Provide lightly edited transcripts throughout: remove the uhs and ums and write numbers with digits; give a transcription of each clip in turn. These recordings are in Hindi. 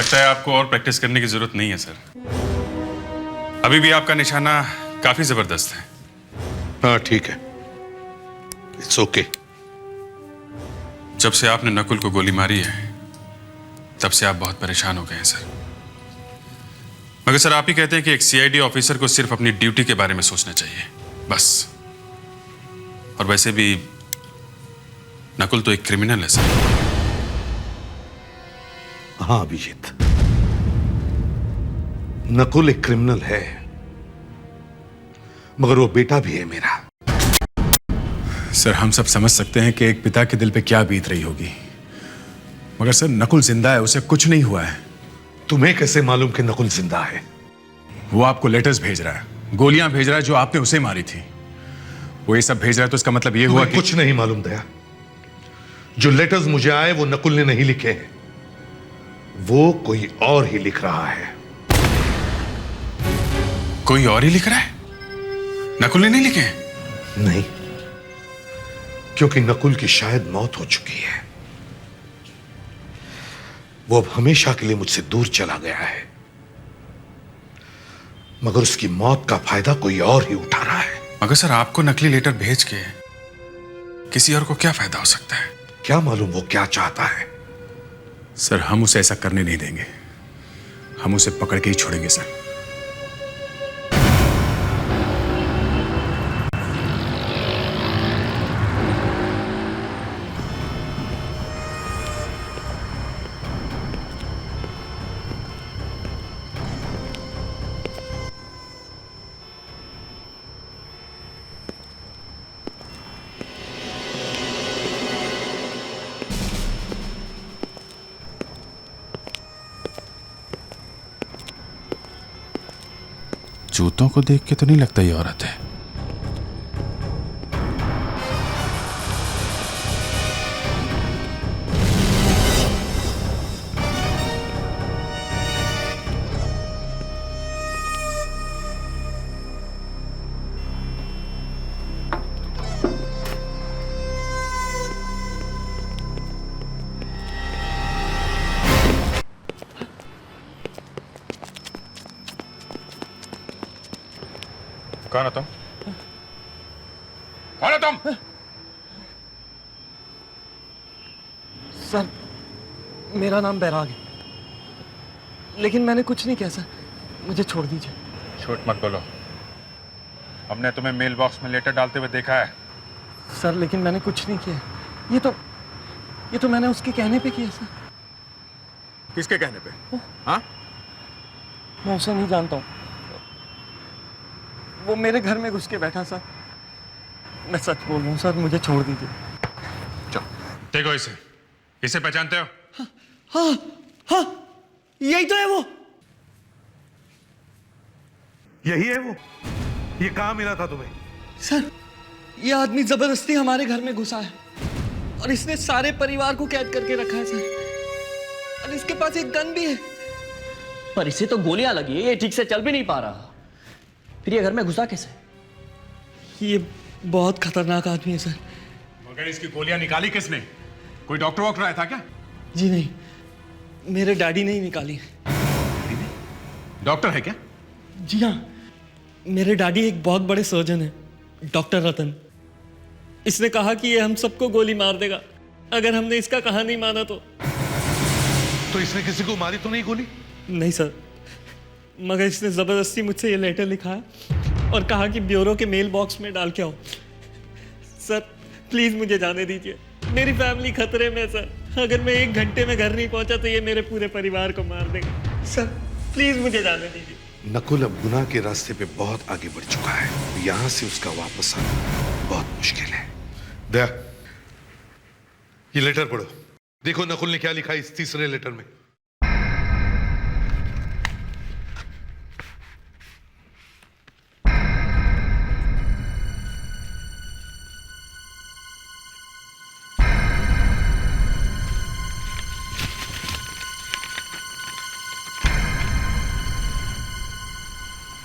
लगता है आपको और प्रैक्टिस करने की जरूरत नहीं है सर। अभी भी आपका निशाना काफी जबरदस्त है। हाँ ठीक है, इट्स ओके। जब से आपने नकुल को गोली मारी है तब से आप बहुत परेशान हो गए हैं सर। मगर सर आप ही कहते हैं कि एक सीआईडी ऑफिसर को सिर्फ अपनी ड्यूटी के बारे में सोचना चाहिए, बस। और वैसे भी नकुल तो एक क्रिमिनल है सर। हाँ अभिजीत, नकुल एक क्रिमिनल है, मगर वो बेटा भी है मेरा। सर हम सब समझ सकते हैं कि एक पिता के दिल पे क्या बीत रही होगी, मगर सर नकुल जिंदा है, उसे कुछ नहीं हुआ है। तुम्हें कैसे मालूम कि नकुल जिंदा है? वो आपको लेटर्स भेज रहा है, गोलियां भेज रहा है जो आपने उसे मारी थी। वो ये सब भेज रहा है तो इसका मतलब ये हुआ कि कुछ नहीं मालूम दया। जो लेटर्स मुझे आए वो नकुल ने नहीं लिखे हैं, वो कोई और ही लिख रहा है। कोई और ही लिख रहा है? नकुल ने नहीं लिखे हैं? नहीं, क्योंकि नकुल की शायद मौत हो चुकी है। वो अब हमेशा के लिए मुझसे दूर चला गया है, मगर उसकी मौत का फायदा कोई और ही उठा रहा है। मगर सर आपको नकली लेटर भेज के किसी और को क्या फायदा हो सकता है? क्या मालूम वो क्या चाहता है। सर हम उसे ऐसा करने नहीं देंगे, हम उसे पकड़ के ही छोड़ेंगे सर। जूतों को देख के तो नहीं लगता ये औरत है। कौन हो तुम? कौन हो तुम? सर मेरा नाम बैराग है, लेकिन मैंने कुछ नहीं किया सर, मुझे छोड़ दीजिए। झूठ मत बोलो, हमने तुम्हें मेल बॉक्स में लेटर डालते हुए देखा है। सर लेकिन मैंने कुछ नहीं किया, ये तो मैंने उसके कहने पे किया सर। किसके कहने पे? हाँ? मैं उसे नहीं जानता हूँ, वो मेरे घर में घुस के बैठा सर। मैं सच बोल रहा हूँ सर, मुझे छोड़ दीजिए। चलो देखो इसे पहचानते हो? हाँ हाँ, यही तो है वो। यही है वो? ये कहां मिला था तुम्हें? सर ये आदमी जबरदस्ती हमारे घर में घुसा है और इसने सारे परिवार को कैद करके रखा है सर, और इसके पास एक गन भी है। पर इसे तो गोलियां लगी है, ये ठीक से चल भी नहीं पा रहा, फिर ये घर में घुसा कैसे? ये बहुत खतरनाक आदमी है सर। मगर इसकी गोलियां निकाली किसने? कोई डॉक्टर वॉक्टर आया था क्या? जी नहीं, मेरे डैडी ने ही निकाली। डॉक्टर है क्या? जी हाँ, मेरे डैडी एक बहुत बड़े सर्जन है, डॉक्टर रतन। इसने कहा कि ये हम सबको गोली मार देगा अगर हमने इसका कहा नहीं माना तो। इसने किसी को मारी तो नहीं गोली? नहीं सर, मगर इसने जबरदस्ती मुझसे ये लेटर लिखा है और कहा कि ब्यूरो के मेल बॉक्स में डाल के आओ। सर प्लीज मुझे जाने दीजिए, मेरी फैमिली खतरे में है सर। अगर मैं 1 घंटे में घर नहीं पहुंचा तो ये मेरे पूरे परिवार को मार देगा। सर प्लीज मुझे जाने दीजिए। नकुल अब गुनाह के रास्ते पे बहुत आगे बढ़ चुका है, यहां से उसका वापस आना बहुत मुश्किल है। दया, ये लेटर पढ़ो, देखो नकुल ने क्या लिखा है इस तीसरे लेटर में।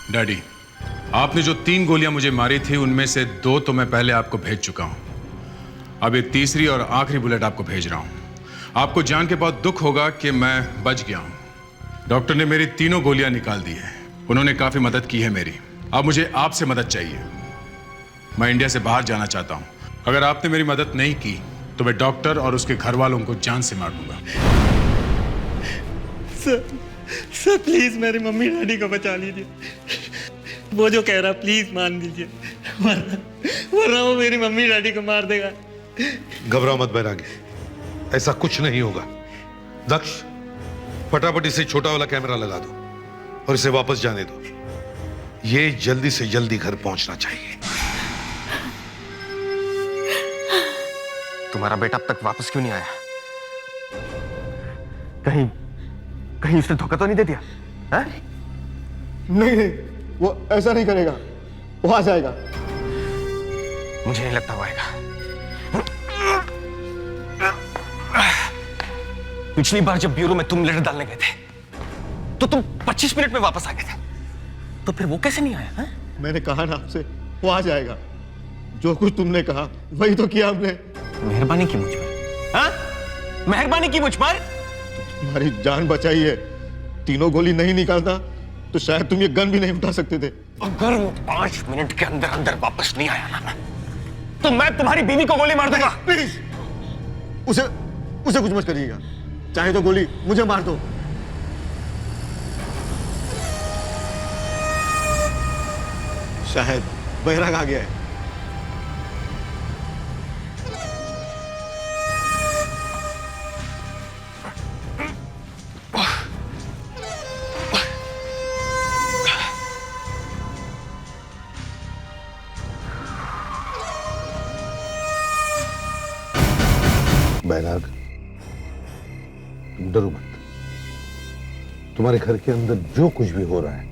डैडी, आपने जो 3 गोलियां मुझे मारी थी उनमें से 2 तो मैं पहले आपको भेज चुका हूं। अब एक तीसरी और आखिरी बुलेट आपको भेज रहा हूं। आपको जान के बहुत दुख होगा कि मैं बच गया हूं, डॉक्टर ने मेरी तीनों गोलियां निकाल दी है। उन्होंने काफी मदद की है मेरी। अब मुझे आपसे मदद चाहिए। मैं इंडिया से बाहर जाना चाहता हूं। अगर आपने मेरी मदद नहीं की तो मैं डॉक्टर और उसके घर वालों को जान से मार दूंगा। सर प्लीज मेरी मम्मी डैडी को बचा लीजिए। वो जो कह रहा प्लीज मान लीजिए, वरना वो मेरी मम्मी डैडी को मार देगा। घबराओ मत बैरागी, ऐसा कुछ नहीं होगा। दक्ष, फटाफट इसे छोटा वाला कैमरा लगा दो और इसे वापस जाने दो। ये जल्दी से जल्दी घर पहुंचना चाहिए। तुम्हारा बेटा अब तक वापस क्यों नहीं आया? कहीं उसने धोखा तो नहीं दे दिया? है? नहीं, वो ऐसा नहीं करेगा। वो आ जाएगा। मुझे नहीं लगता वो आएगा। पिछली बार जब ब्यूरो में तुम लेटर डालने गए थे तो तुम 25 मिनट में वापस आ गए थे, तो फिर वो कैसे नहीं आया? है? मैंने कहा ना आपसे, वो आ जाएगा। जो कुछ तुमने कहा वही तो किया हमने। मेहरबानी की मुझ पर। हाँ? मेहरबानी की मुझ पर। तुम्हारी जान बचाई है। तीनों गोली नहीं निकालता तो शायद तुम ये गन भी नहीं उठा सकते थे। अगर वो 5 मिनट के अंदर अंदर वापस नहीं आया ना, तो मैं तुम्हारी बीवी को गोली मार दूंगा। प्लीज उसे कुछ मत करिएगा। चाहे तो गोली मुझे मार दो। शायद बैराग आ गया है। बैराग, तुम डरो मत। तुम्हारे घर के अंदर जो कुछ भी हो रहा है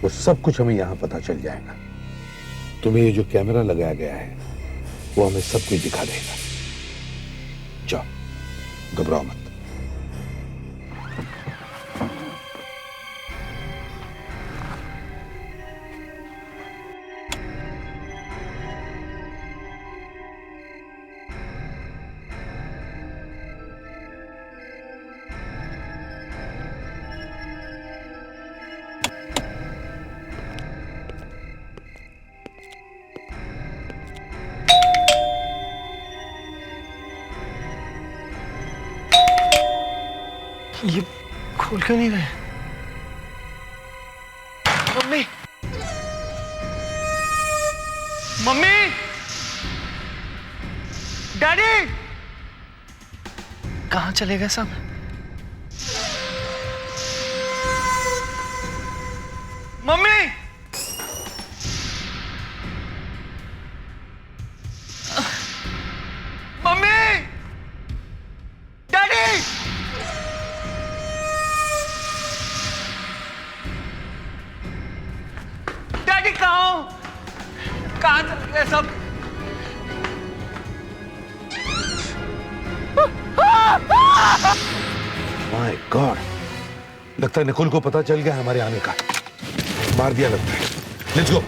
वो सब कुछ हमें यहां पता चल जाएगा। तुम्हें ये जो कैमरा लगाया गया है वो हमें सब कुछ दिखा देगा। जाओ, घबराओ मत। ये खोल क्यों नहीं रहे? मम्मी, मम्मी, डैडी, कहां चले गए सब? मम्मी, मम्मी, डैडी, डैडी कहां चले गए सब? माय गॉड, लगता है निकुल को पता चल गया हमारे आने का। मार दिया लगता है। Let's go.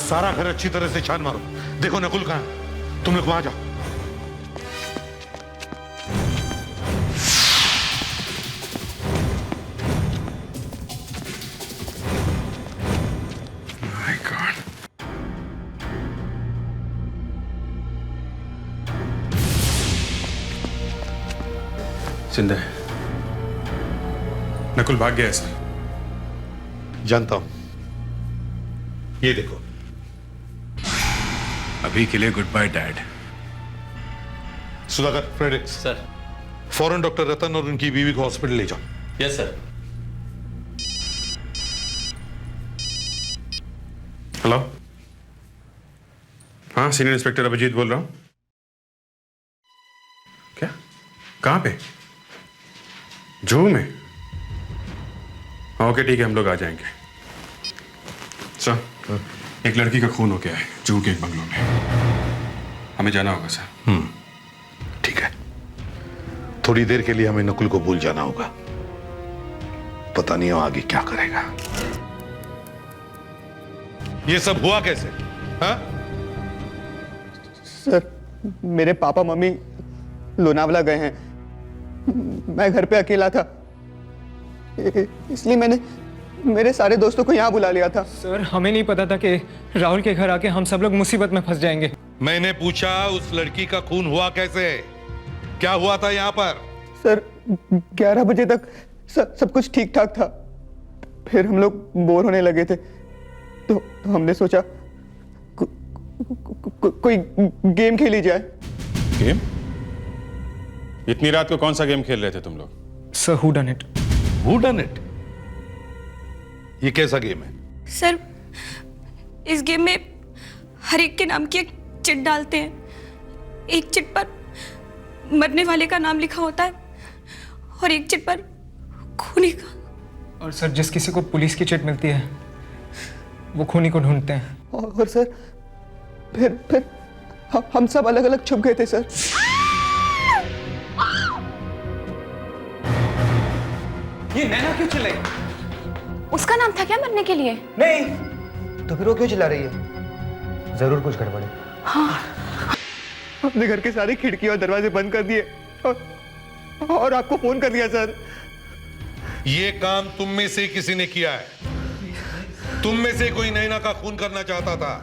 सारा घर अच्छी तरह से छान मारो। देखो नकुल कहां है। तुम लोग वहां जाओ। My God. जिंदा है। नकुल भाग गया है सर। जानता हूं। ये देखो। अभी के लिए good bye dad. Sudhakar, Fredericks, sir. फौरन डॉक्टर रतन और उनकी बीवी को हॉस्पिटल ले जाओ। Yes sir. हेलो, हाँ सीनियर इंस्पेक्टर अभिजीत बोल रहा हूं। क्या? कहां पे? जू में? हाँ ओके ठीक है, हम लोग आ जाएंगे। सर, एक लड़की का खून हो गया है जू के एक बंगलों में। हमें जाना होगा सर। ठीक है, थोड़ी देर के लिए हमें नकुल को भूल जाना होगा। पता नहीं आगे क्या करेगा। ये सब हुआ कैसे? हाँ? सर, मेरे पापा मम्मी लोनावला गए हैं। मैं घर पे अकेला था, इसलिए मैंने मेरे सारे दोस्तों को यहाँ बुला लिया था। सर, हमें नहीं पता था कि राहुल के घर आके हम सब लोग मुसीबत में फंस जाएंगे। मैंने पूछा उस लड़की का खून हुआ कैसे? क्या हुआ था यहाँ पर? सर, 11 बजे तक सब कुछ ठीक ठाक था। फिर हम लोग बोर होने लगे थे, तो हमने सोचा कोई गेम खेली जाए। गेम? इतनी रात को कौन सा गेम खेल रहे थे तुम लोग? Sir, who done it? Who done it? ये कैसा गेम है? सर, इस गेम में हर एक के नाम की एक चिट डालते हैं। एक चिट पर मरने वाले का नाम लिखा होता है और एक चिट पर खूनी का। और सर, जिस किसी को पुलिस की चिट मिलती है वो खूनी को ढूंढते हैं। और सर, फिर हम सब अलग अलग छुप गए थे सर। ये नैना क्यों चिल्लाई? उसका नाम था क्या मरने के लिए? नहीं, तो फिर वो क्यों चिल्ला रही है? जरूर कुछ गड़बड़ है। हाँ। अपने घर के सारे खिड़की और दरवाजे बंद कर दिए और आपको फोन कर दिया सर। ये काम तुम में से किसी ने किया है। तुम में से कोई नैना का खून करना चाहता था।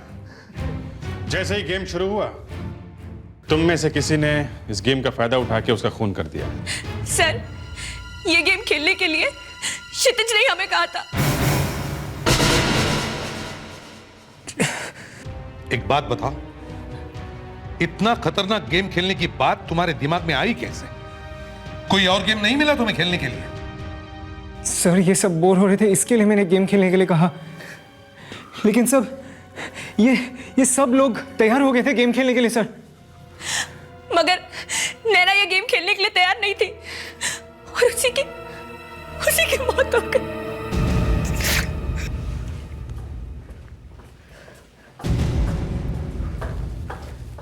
जैसे ही गेम शुरू हुआ, तुम में से किसी ने इस गेम का फायदा उठा के उसका खून कर दिया। सर, ये गेम खेलने के लिए क्षितिज ने हमें कहा था। एक बात बताओ, इतना खतरनाक गेम खेलने की बात तुम्हारे दिमाग में आई कैसे? कोई और गेम नहीं मिला तुम्हें खेलने के लिए? सर, ये सब बोर हो रहे थे, इसके लिए मैंने गेम खेलने के लिए कहा। लेकिन सब ये सब लोग तैयार हो गए थे गेम खेलने के लिए सर। मगर नैना ये गेम खेलने के लिए तैयार नहीं थी और उसी की मौत हो गई।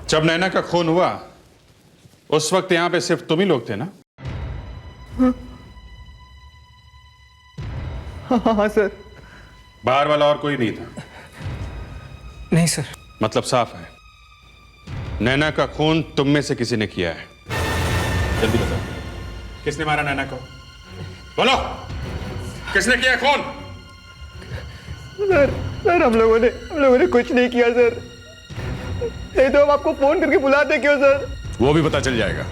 जब नैना का खून हुआ, उस वक्त यहां पे सिर्फ तुम ही लोग थे ना? हाँ सर। बाहर वाला और कोई नहीं था? नहीं सर। मतलब साफ है, नैना का खून तुम में से किसी ने किया है। जल्दी बताओ, किसने मारा नैना को? बोलो, किसने किया खून? सर, हम लोगों ने कुछ नहीं किया सर। नहीं तो हम आपको फोन करके बुलाते क्यों सर? वो भी पता चल जाएगा।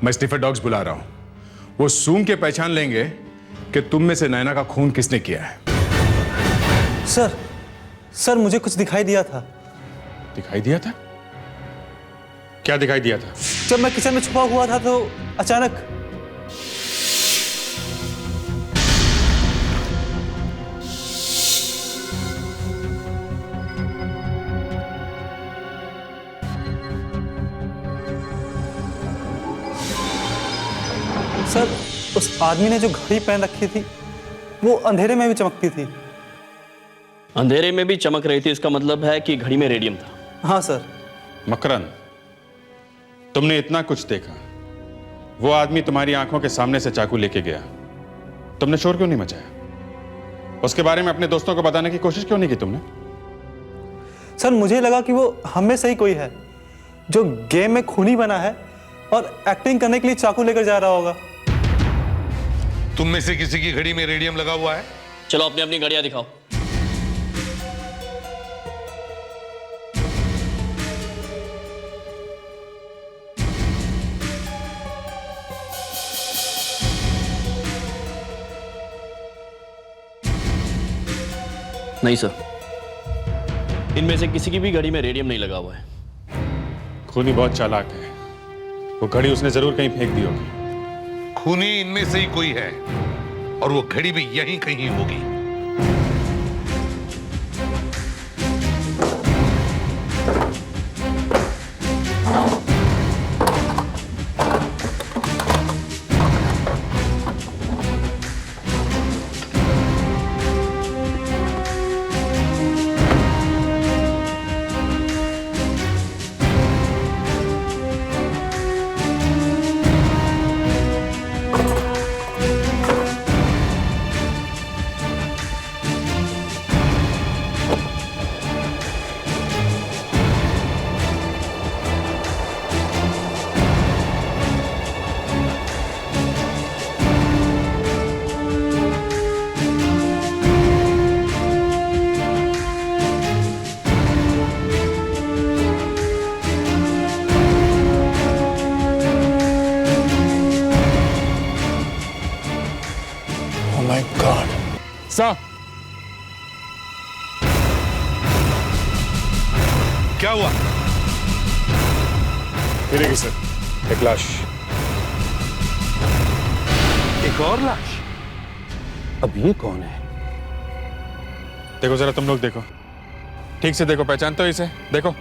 मैं स्निफर डॉग्स बुला रहा हूं, वो सूंघ के पहचान लेंगे कि तुम में से नैना का खून किसने किया है। सर, मुझे कुछ दिखाई दिया था। दिखाई दिया था? क्या दिखाई दिया था? जब मैं किचन में छुपा हुआ था तो अचानक सर, उस आदमी ने जो घड़ी पहन रखी थी वो अंधेरे में भी चमकती थी। अंधेरे में भी चमक रही थी, इसका मतलब है कि घड़ी में रेडियम था। हाँ सर। मकरंद, तुमने इतना कुछ देखा, वो आदमी तुम्हारी आंखों के सामने से चाकू लेके गया, तुमने शोर क्यों नहीं मचाया? उसके बारे में अपने दोस्तों को बताने की कोशिश क्यों नहीं की तुमने? सर, मुझे लगा कि वो हम में से ही कोई है जो गेम में खूनी बना है और एक्टिंग करने के लिए चाकू लेकर जा रहा होगा। तुम में से किसी की घड़ी में रेडियम लगा हुआ है? चलो अपनी अपनी घड़ियां दिखाओ। नहीं सर, इनमें से किसी की भी घड़ी में रेडियम नहीं लगा हुआ है। खूनी बहुत चालाक है, वो घड़ी उसने जरूर कहीं फेंक दी होगी। खूनी इनमें से ही कोई है और वो घड़ी भी यहीं कहीं होगी। सर, क्या हुआ? मिलेगी सर, एक लाश। एक और लाश? अब ये कौन है? देखो जरा, तुम लोग देखो, ठीक से देखो, पहचानते हो इसे? देखो।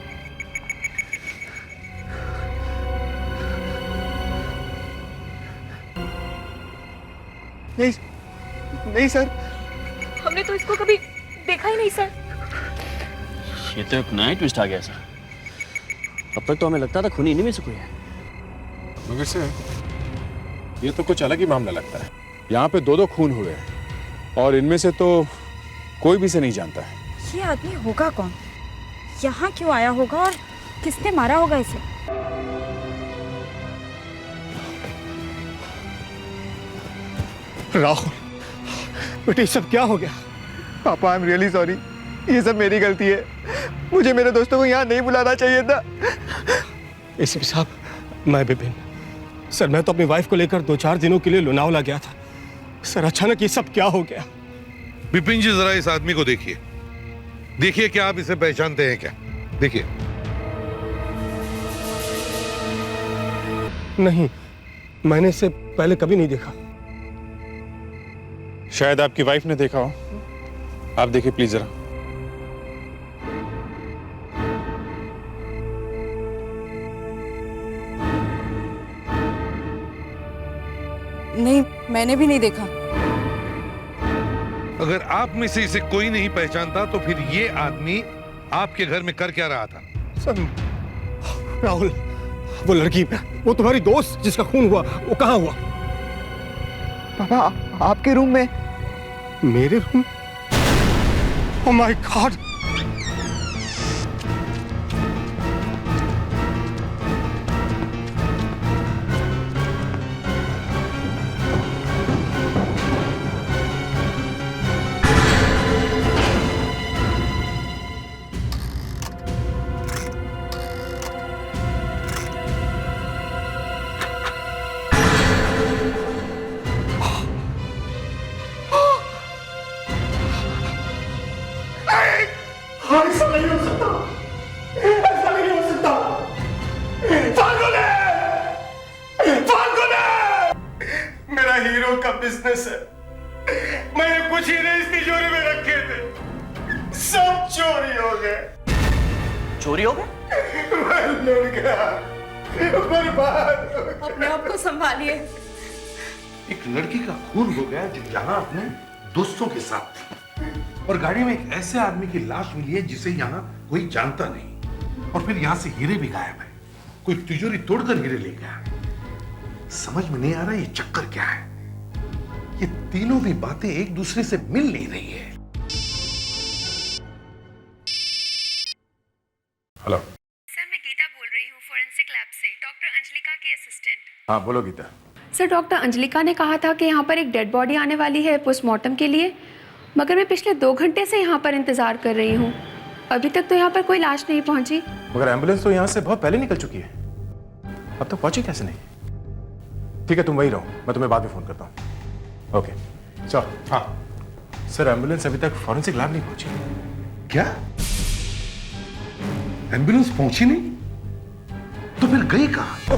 नहीं सर, हमने तो इसको कभी देखा ही नहीं सर। ये तो एक नया ट्विस्ट आ गया सर। अब तक तो हमें लगता था खूनी इन्हीं में से कोई है। मगर से ये तो कुछ अलग ही मामला लगता है। यहाँ पे दो खून हुए हैं और इनमें से तो कोई भी से नहीं जानता है। ये आदमी होगा कौन? यहाँ क्यों आया होगा और किसने मारा होगा इसे? राहुल, बेटे सब क्या हो गया? पापा, आई एम रियली सॉरी, ये सब मेरी गलती है। मुझे मेरे दोस्तों को यहाँ नहीं बुलाना चाहिए था। एसीपी साहब, मैं विपिन। सर, मैं तो अपनी वाइफ को लेकर 2-4 दिनों के लिए लोनावला गया था। सर, अचानक ये सब क्या हो गया? विपिन जी, जरा इस आदमी को देखिए। देखिए, क्या आप इसे पहचानते हैं क्या? देखिए। नहीं, मैंने इसे पहले कभी नहीं देखा। शायद आपकी वाइफ ने देखा हो। आप देखिए प्लीज जरा। नहीं, मैंने भी नहीं देखा। अगर आप में से इसे कोई नहीं पहचानता तो फिर ये आदमी आपके घर में कर क्या रहा था? सर, राहुल, वो लड़की, वो तुम्हारी दोस्त जिसका खून हुआ, वो कहाँ हुआ? पापा, आपके रूम में। मेरे रूम? Oh my God! ऐसा नहीं हो सकता, ऐसा नहीं हो सकता। फाल्गुन है, मेरा हीरो का बिजनेस है। मैंने कुछ ही नहीं इस तिजोरी में रखे थे, सब चोरी हो गए। चोरी हो गए? मैं लड़ गया, बर्बाद। अपने आप को संभालिए। एक लड़की का खून हो गया जो यहाँ अपने दोस्तों के साथ थी, और गाड़ी में एक ऐसे आदमी की लाश मिली है जिसे यहाँ कोई जानता नहीं, और फिर यहाँ से हीरे भी गायब है। कोई तिजोरी तोड़कर हीरे ले गया। समझ में नहीं आ रहा ये चक्कर क्या है। ये तीनों भी बातें एक दूसरे से मिल नहीं रही है। हेलो सर, मैं गीता बोल रही हूँ फोरेंसिक लैब से, डॉक्टर अंजलिका की असिस्टेंट। हाँ, बोलो गीता। सर, डॉक्टर अंजलिका ने कहा था कि यहाँ पर एक डेड बॉडी आने वाली है पोस्टमार्टम के लिए, मगर मैं पिछले 2 घंटे से यहाँ पर इंतजार कर रही हूँ। अभी तक तो यहाँ पर कोई लाश नहीं पहुँची। मगर एम्बुलेंस तो यहाँ से बहुत पहले निकल चुकी है, अब तक पहुंची कैसे नहीं? ठीक है, तुम वही रहो, मैं तुम्हें बाद में फोन करता हूँ। ओके, चलो। हाँ सर, एम्बुलेंस अभी तक फॉरेंसिक लैब नहीं पहुंची। क्या? एम्बुलेंस पहुंची नहीं? तो फिर गई कहां?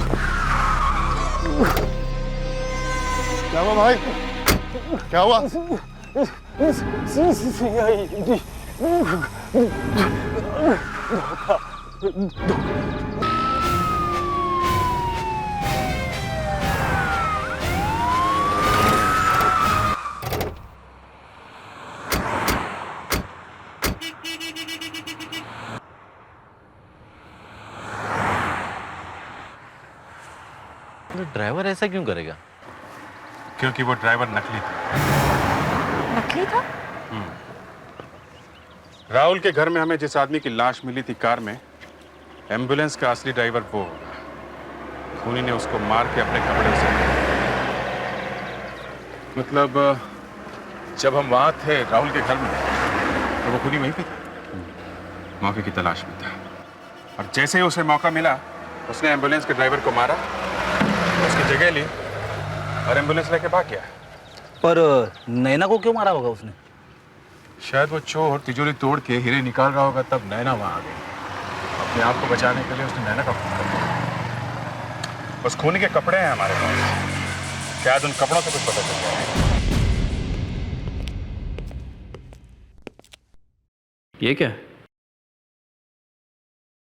क्या हुआ भाई? क्या हुआ? ड्राइवर ऐसा क्यों करेगा? क्योंकि वो ड्राइवर नकली था। नकली था? राहुल के घर में हमें जिस आदमी की लाश मिली थी कार में, एम्बुलेंस का असली ड्राइवर वो होगा। खूनी ने उसको मार के अपने कपड़े से, मतलब जब हम वहां थे राहुल के घर में, तो वो खूनी वहीं पे था। मौके की तलाश में था, और जैसे ही उसे मौका मिला उसने एम्बुलेंस के ड्राइवर को मारा, उसकी जगह ली और एम्बुलेंस लेके भाग गया। पर नैना को क्यों मारा होगा उसने? शायद वो चोर तिजोरी तोड़ के हीरे निकाल रहा होगा, तब नैना वहां आ गई। अपने आप को बचाने के लिए उसने नैना का खून कर दिया। बस खून के कपड़े हैं हमारे पास, शायद उन कपड़ों से कुछ पता चल जाए। ये क्या है?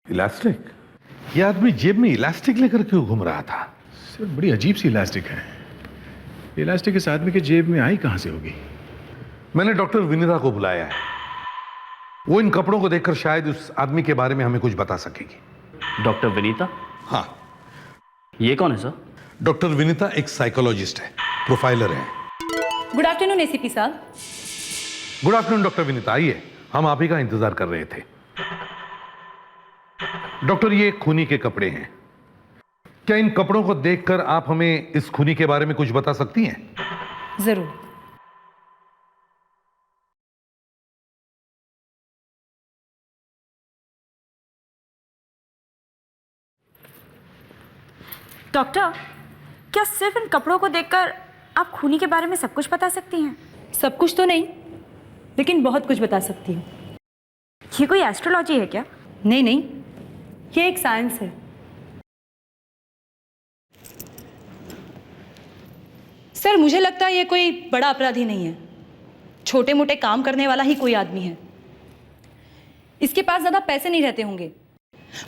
इलास्टिक? ये आदमी जेब में इलास्टिक लेकर क्यों घूम रहा था? सर बड़ी अजीब सी इलास्टिक है। इलास्टिक इस आदमी के जेब में आई कहां से होगी? मैंने डॉक्टर विनीता को बुलाया है। वो इन कपड़ों को देखकर शायद उस आदमी के बारे में हमें कुछ बता सकेगी। डॉक्टर विनीता? हाँ। ये कौन है सर? डॉक्टर विनीता एक साइकोलॉजिस्ट है, प्रोफाइलर है। गुड आफ्टरनून एसीपी साहब। गुड आफ्टरनून डॉक्टर विनीता, आइए, हम आप ही का इंतजार कर रहे थे। डॉक्टर, ये खूनी के कपड़े हैं। क्या इन कपड़ों को देखकर आप हमें इस खूनी के बारे में कुछ बता सकती हैं? जरूर। डॉक्टर, क्या सिर्फ इन कपड़ों को देखकर आप खूनी के बारे में सब कुछ बता सकती हैं? सब कुछ तो नहीं, लेकिन बहुत कुछ बता सकती हूँ। ये कोई एस्ट्रोलॉजी है क्या? नहीं नहीं, ये एक साइंस है। सर, मुझे लगता है ये कोई बड़ा अपराधी नहीं है, छोटे मोटे काम करने वाला ही कोई आदमी है। इसके पास ज़्यादा पैसे नहीं रहते होंगे,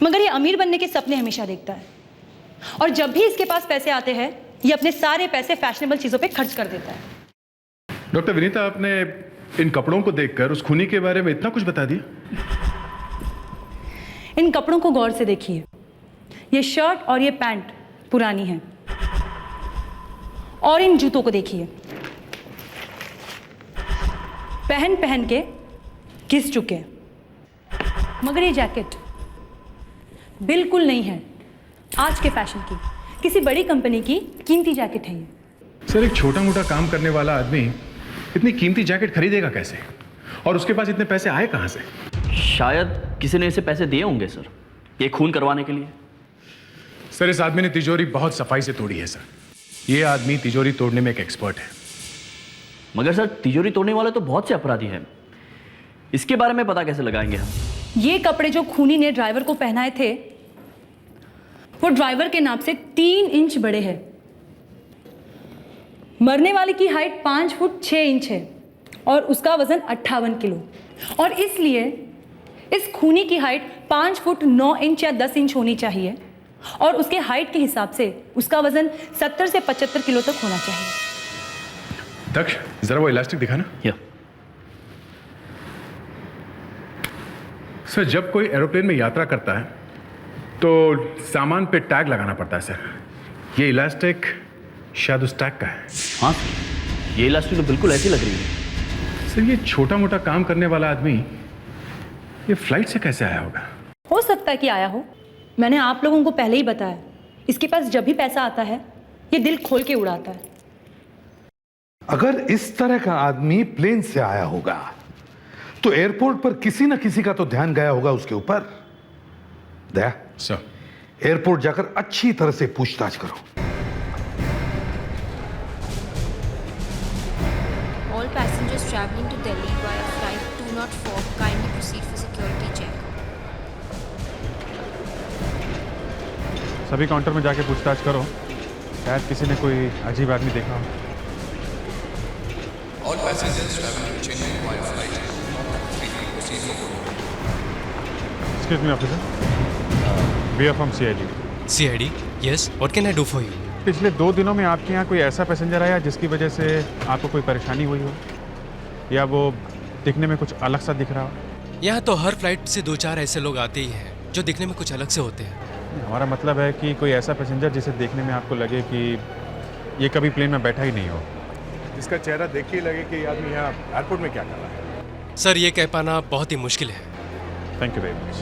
मगर ये अमीर बनने के सपने हमेशा देखता है, और जब भी इसके पास पैसे आते हैं ये अपने सारे पैसे फैशनेबल चीज़ों पे खर्च कर देता है। डॉक्टर विनीता, आपने इन कपड़ों को देखकर उस खूनी के बारे में इतना कुछ बता दिया? इन कपड़ों को गौर से देखिए। ये शर्ट और ये पैंट पुरानी है, और इन जूतों को देखिए, पहन पहन के घिस चुके हैं। मगर ये जैकेट बिल्कुल नहीं है आज के फैशन की, किसी बड़ी कंपनी की कीमती जैकेट है ये। सर, एक छोटा मोटा काम करने वाला आदमी इतनी कीमती जैकेट खरीदेगा कैसे, और उसके पास इतने पैसे आए कहां से? शायद किसी ने इसे पैसे दिए होंगे सर, ये खून करवाने के लिए। सर, इस आदमी ने तिजोरी बहुत सफाई से तोड़ी है सर। ये आदमी तिजोरी तोड़ने में एक एक्सपर्ट है। मगर सर, तिजोरी तोड़ने वाले तो बहुत से अपराधी हैं, इसके बारे में पता कैसे लगाएंगे हम? ये कपड़े जो खूनी ने ड्राइवर को पहनाए थे वो ड्राइवर के नाप से 3 इंच बड़े हैं। मरने वाले की हाइट 5 फुट 6 इंच है और उसका वजन 58 किलो, और इसलिए इस खूनी की हाइट 5 फुट 9 इंच या 10 इंच होनी चाहिए, और उसके हाइट के हिसाब से उसका वजन 70 से 75 किलो तक होना चाहिए। दक्ष, जरा वो इलास्टिक दिखाना। या सर, जब कोई एरोप्लेन में यात्रा करता है तो सामान पे टैग लगाना पड़ता है सर। ये इलास्टिक शायद उस टैग का है। हाँ, ये इलास्टिक तो बिल्कुल ऐसी लग रही है। सर, ये छोटा मोटा काम करने वाला आदमी ये फ्लाइट से कैसे आया होगा? हो सकता है कि आया हो, मैंने आप लोगों को पहले ही बताया, इसके पास जब भी पैसा आता है ये दिल खोल के उड़ाता है। अगर इस तरह का आदमी प्लेन से आया होगा तो एयरपोर्ट पर किसी न किसी का तो ध्यान गया होगा उसके ऊपर। दया सर, एयरपोर्ट जाकर अच्छी तरह से पूछताछ करो। All passengers traveling to Delhi via flight 204 kindly proceed for security check. सभी काउंटर में जाके पूछताछ करो, शायद किसी ने कोई अजीब आदमी देखा हो। All passengers traveling to Chennai via flight 203 proceed for Excuse me, officer. We are from CID. CID? Yes. What can I do for you? पिछले 2 दिनों में आपके यहाँ कोई ऐसा पैसेंजर आया जिसकी वजह से आपको कोई परेशानी हुई हो, या वो दिखने में कुछ अलग सा दिख रहा हो? यहाँ तो हर फ्लाइट से 2-4 ऐसे लोग आते ही हैं जो दिखने में कुछ अलग से होते हैं। हमारा मतलब है कि कोई ऐसा पैसेंजर जिसे देखने में आपको लगे कि ये कभी प्लेन में बैठा ही नहीं हो, जिसका चेहरा देख के लगे कि ये आदमी यहाँ एयरपोर्ट में क्या कर रहा है। सर, ये कह पाना बहुत ही मुश्किल है। Thank you very much.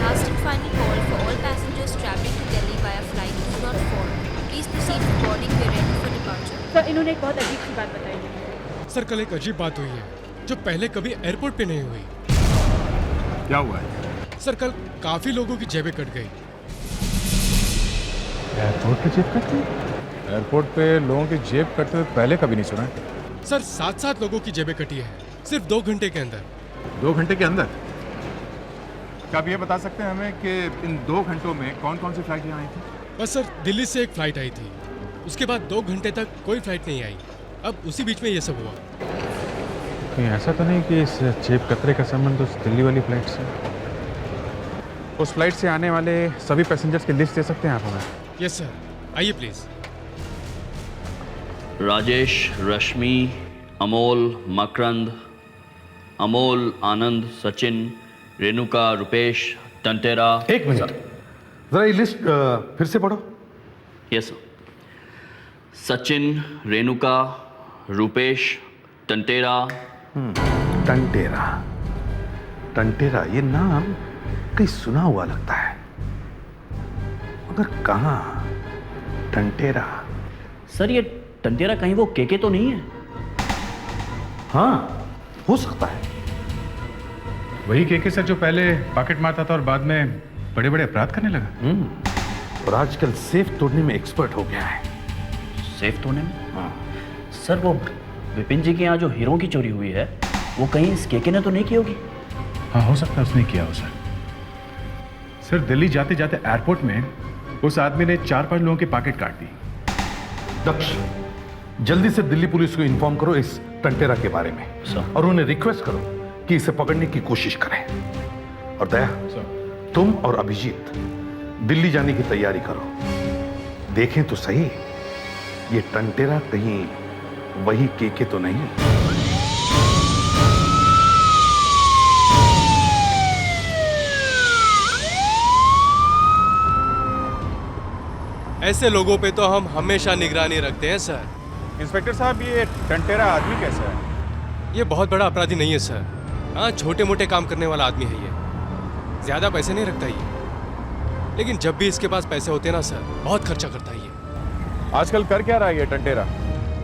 Last and final call for all passengers traveling to Delhi via flight 204. Please proceed for boarding. We are ready for departure. Sir, इन्होंने एक बहुत अजीब सी बात बताई है। सर, कल एक अजीब बात हुई है जो पहले कभी एयरपोर्ट पे नहीं हुई। क्या हुआ है? सर, कल काफी लोगों की जेबें कट गई। एयरपोर्ट पे जेब कटती? एयरपोर्ट पे लोगों की जेब कटते हुए पहले कभी नहीं सुना है। सर, 7-7 लोगों की जेबें कटी है। सिर्फ 2 घंटे के अंदर। 2 घंटे के अंदर? क्या आप ये बता सकते हैं हमें कि इन 2 घंटों में कौन कौन सी फ्लाइट यहाँ आई थी? बस सर, दिल्ली से एक फ्लाइट आई थी, उसके बाद 2 घंटे तक कोई फ्लाइट नहीं आई। अब उसी बीच में ये सब हुआ। कहीं ऐसा तो नहीं कि इस चेप कतरे का संबंध उस दिल्ली वाली फ्लाइट से? उस फ्लाइट से आने वाले सभी पैसेंजर्स की लिस्ट दे सकते हैं आप हमें? यस सर, आइए प्लीज। राजेश, रश्मि, अमोल, मकरंद, अमोल, आनंद, सचिन, रेणुका, रुपेश, टंटेरा। एक मिनट, जरा ये लिस्ट फिर से पढ़ो। Yes sir. सचिन, रेणुका, रुपेश, टंटेरा। टंटेरा, टंटेरा, ये नाम कहीं सुना हुआ लगता है, मगर कहाँ? टंटेरा। सर, ये टंटेरा कहीं वो केके तो नहीं है? हाँ, हो सकता है। वही केके सर जो पहले पॉकेट मारता था और बाद में बड़े बड़े अपराध करने लगा। और आजकल सेफ तोड़ने में एक्सपर्ट हो गया है। सेफ तोड़ने में? हाँ। सर, वो विपिन जी के यहाँ जो हीरो की चोरी हुई है, वो कहीं इस केके ने तो नहीं की होगी? हाँ, हो सकता है उसने किया हो सर। सर, दिल्ली जाते जाते एयरपोर्ट में उस आदमी ने 4-5 लोगों के पॉकेट काट दी। दक्ष, जल्दी से दिल्ली पुलिस को इन्फॉर्म करो इस टंटेरा के बारे में सर। और उन्हें रिक्वेस्ट करो कि इसे पकड़ने की कोशिश करें। और दया सर, तुम और अभिजीत दिल्ली जाने की तैयारी करो। देखें तो सही, ये टंटेरा कहीं वही केके तो नहीं? ऐसे लोगों पे तो हम हमेशा निगरानी रखते हैं सर। इंस्पेक्टर साहब, ये टंटेरा आदमी कैसा है? ये बहुत बड़ा अपराधी नहीं है सर। हाँ, छोटे मोटे काम करने वाला आदमी है ये। ज्यादा पैसे नहीं रखता ये, लेकिन जब भी इसके पास पैसे होते हैं ना सर, बहुत खर्चा करता है ये। आजकल कर क्या रहा है ये टंटेरा?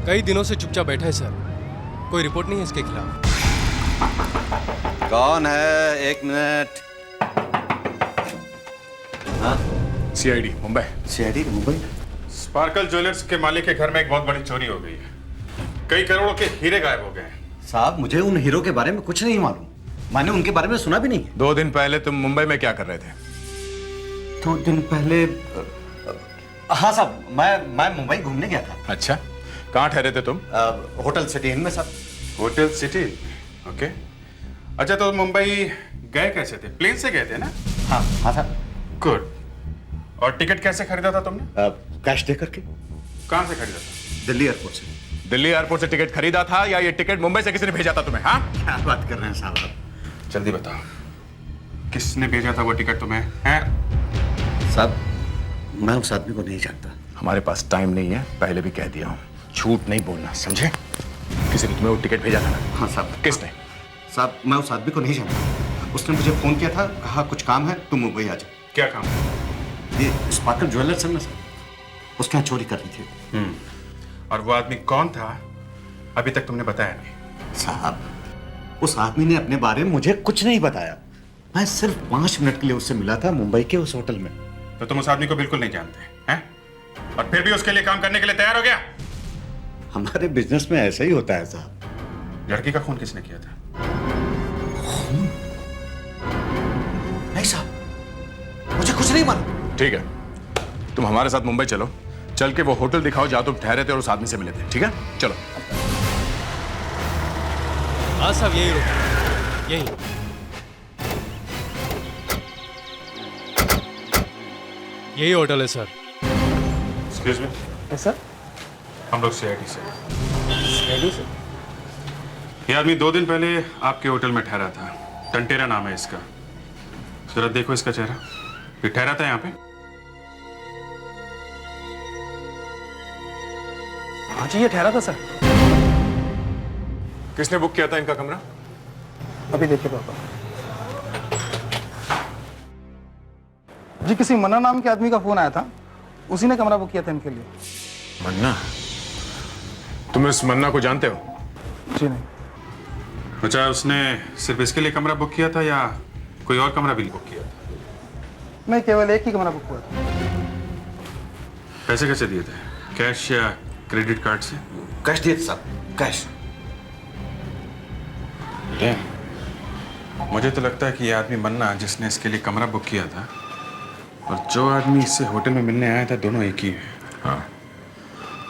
कई दिनों से चुपचाप बैठा है सर, कोई रिपोर्ट नहीं है इसके खिलाफ। कौन है? एक मिनट। हाँ? CID Mumbai. CID Mumbai? Sparkle jewellers के मालिक के घर में एक बहुत बड़ी चोरी हो गई है। कई करोड़ों के हीरे गायब हो गए हैं। साहब, मुझे उन हीरो के बारे में कुछ नहीं मालूम। मैंने उनके बारे में सुना भी नहीं है। 2 दिन पहले तुम मुंबई में क्या कर रहे थे? 2 दिन पहले? हाँ साहब, मैं मुंबई घूमने गया था। अच्छा, कहाँ ठहरे थे तुम? होटल सिटी इन में साहब। Hotel city? ओके। अच्छा, तो मुंबई गए कैसे थे? प्लेन से गए थे ना? हाँ हाँ साहब। गुड। और टिकट कैसे खरीदा था तुमने? कैश दे करके। कहाँ से खरीदा था? दिल्ली एयरपोर्ट से। दिल्ली एयरपोर्ट से टिकट खरीदा था या ये टिकट मुंबई से किसी ने भेजा था तुम्हें? हाँ, क्या बात कर रहे हैं साहब आप? जल्दी बताओ, किसने भेजा था वो टिकट तुम्हें? हैं? साहब, मैं उस आदमी को नहीं जानता। हमारे पास टाइम नहीं है, पहले भी कह दिया हूँ। झूठ नहीं बोलना, समझे? किसी ने तुम्हें वो टिकट भेजा था ना? हाँ साहब। किसने? साहब, मैं उस आदमी को नहीं जानता। उसने मुझे फोन किया था, कहा कुछ काम है, तुम मुंबई आ जाओ। क्या काम? ये स्पार्कल ज्वेलर्स है ना सर, उसके यहाँ चोरी करनी थी। और वो आदमी कौन था अभी तक तुमने बताया नहीं? साहब, उस आदमी ने अपने बारे में मुझे कुछ नहीं बताया। मैं सिर्फ 5 मिनट के लिए उससे मिला था मुंबई के उस होटल में। तो तुम उस आदमी को बिल्कुल नहीं जानते हैं? और फिर भी उसके लिए काम करने के लिए तैयार हो गया? हमारे बिजनेस में ऐसा ही होता है साहब। लड़की का खून किसने किया था? खून? नहीं साहब, मुझे कुछ नहीं मालूम। ठीक है, तुम हमारे साथ मुंबई चलो। चल के वो होटल दिखाओ जहां तुम ठहरे थे और उस आदमी से मिले थे। ठीक है, चलो। हाँ साहब, यही रुको, यही। यही होटल है sir. Excuse me. Yes sir. हम लोग सीआईडी से। सीआईडी से? ये आदमी 2 दिन पहले आपके होटल में ठहरा था। टंटेरा नाम है इसका। जरा देखो इसका चेहरा। ये ठहरा था यहाँ पे? हाँ जी, ये ठहरा था सर। किसने बुक किया था इनका कमरा? अभी देखिए पापा जी, किसी मन्ना नाम के आदमी का फोन आया था, उसी ने कमरा बुक किया था इनके लिए। मन्ना? तुम इस मन्ना को जानते हो? जी नहीं। अच्छा, उसने सिर्फ इसके लिए कमरा बुक किया था या कोई और कमरा भी बुक किया था? नहीं, केवल एक ही कमरा बुक हुआ था। पैसे कैसे दिए थे? कैश या क्रेडिट कार्ड से? कैश दिए थे साहब, कैश। मुझे तो लगता है कि ये आदमी मन्ना जिसने इसके लिए कमरा बुक किया था और जो आदमी इससे होटल में मिलने आया था दोनों एक ही हैं। हाँ,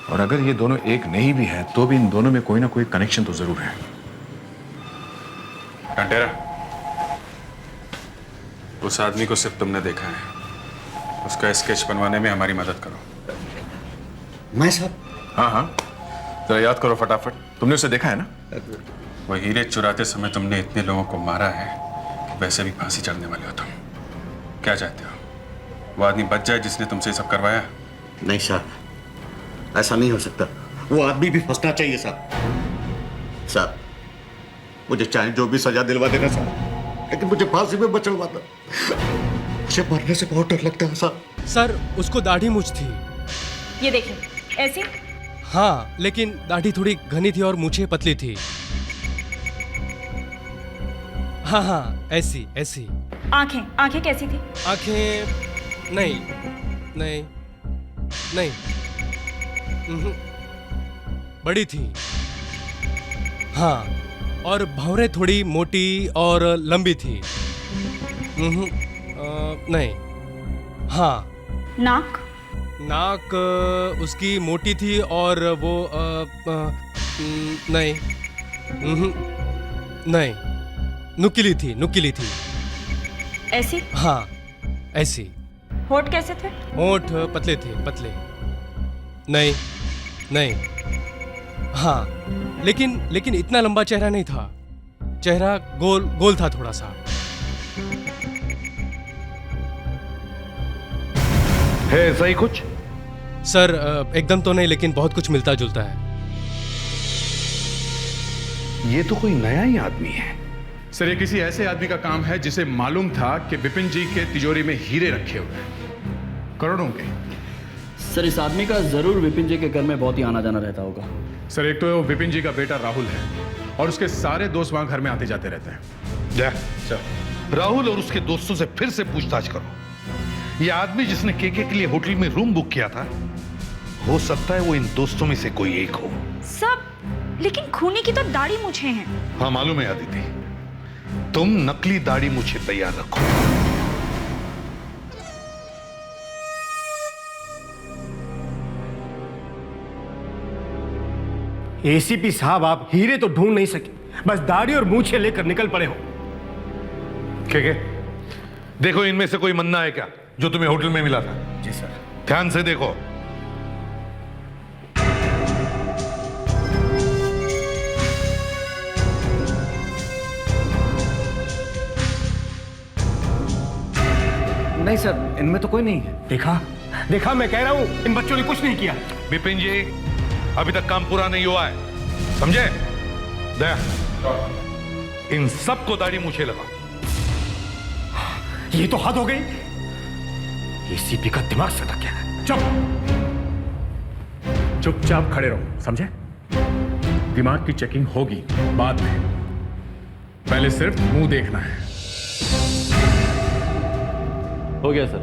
और अगर ये दोनों एक नहीं भी हैं तो भी इन दोनों में कोई ना कोई कनेक्शन तो जरूर है। कंटेरा, उस आदमी को सिर्फ तुमने देखा है, उसका स्केच बनवाने में हमारी मदद करो। मैं साहब? हाँ हाँ, जरा याद करो फटाफट। तुमने उसे देखा है ना? वो हीरे चुराते समय तुमने इतने लोगों को मारा है कि वैसे भी फांसी चढ़ने वाले हो तुम। क्या चाहते हो, वो आदमी बच जाए जिसने तुमसे सब करवाया? नहीं साहब, ऐसा नहीं हो सकता। वो आदमी भी फंसना चाहिए साहब। साहब, मुझे चाहे जो भी सजा दिलवा देना साहब, लेकिन मुझे फांसी में बचलवा दो। मुझे मरने से बहुत डर लगता है साहब। सर, उसको दाढ़ी मूंछ थी। ये देखिए, ऐसी? हाँ, लेकिन दाढ़ी थोड़ी घनी थी और मूंछें पतली थी। हाँ हाँ, ऐसी ऐसी। आंखें, आंखें कैसी थी? आंखें नहीं नहीं नहीं, बड़ी थी। हाँ, और भौरें थोड़ी मोटी और लंबी थी। नहीं। हाँ। नाक? नाक उसकी मोटी थी और वो नहीं। नहीं, नुकीली थी, नुकीली थी। ऐसी? हाँ, ऐसी। होठ कैसे थे? होठ पतले थे, पतले। नहीं नहीं। हाँ, लेकिन इतना लंबा चेहरा नहीं था। चेहरा गोल गोल था थोड़ा सा। है ऐसा ही कुछ? सर, एकदम तो नहीं, लेकिन बहुत कुछ मिलता जुलता है। ये तो कोई नया ही आदमी है। सर, ये किसी ऐसे आदमी का काम है जिसे मालूम था कि विपिन जी के तिजोरी में हीरे रखे हुए हैं, करोड़ों के। सर, इस आदमी का जरूर विपिन जी के घर में बहुत ही आना जाना रहता होगा। सर, एक तो विपिन जी का बेटा राहुल है और उसके सारे दोस्त वहां घर में आते जाते रहते हैं। जा सर, राहुल और उसके दोस्तों से फिर से पूछताछ करो। ये आदमी जिसने केके के लिए होटल में रूम बुक किया था, हो सकता है वो इन दोस्तों में से कोई एक हो। सब, लेकिन खूनी की तो दाढ़ी मूछें हैं। हाँ मालूम है आदिति, तुम नकली दाढ़ी मूछें तैयार रखो। एसीपी साहब, आप हीरे तो ढूंढ नहीं सके, बस दाढ़ी और मूछें लेकर निकल पड़े हो। केके, देखो इनमें से कोई मन्ना है क्या जो तुम्हें होटल में मिला था? जी सर। ध्यान से देखो। नहीं सर, इनमें तो कोई नहीं है। देखा मैं कह रहा हूं, इन बच्चों ने कुछ नहीं किया। विपिन जी, अभी तक काम पूरा नहीं हुआ है, समझे? दया, इन सबको दाढ़ी मूछें लगा। ये तो हद हो गई। एसीपी का दिमाग सटा क्या है? चुपचाप खड़े रहो, समझे? दिमाग की चेकिंग होगी बाद में, पहले सिर्फ मुंह देखना है। हो गया सर।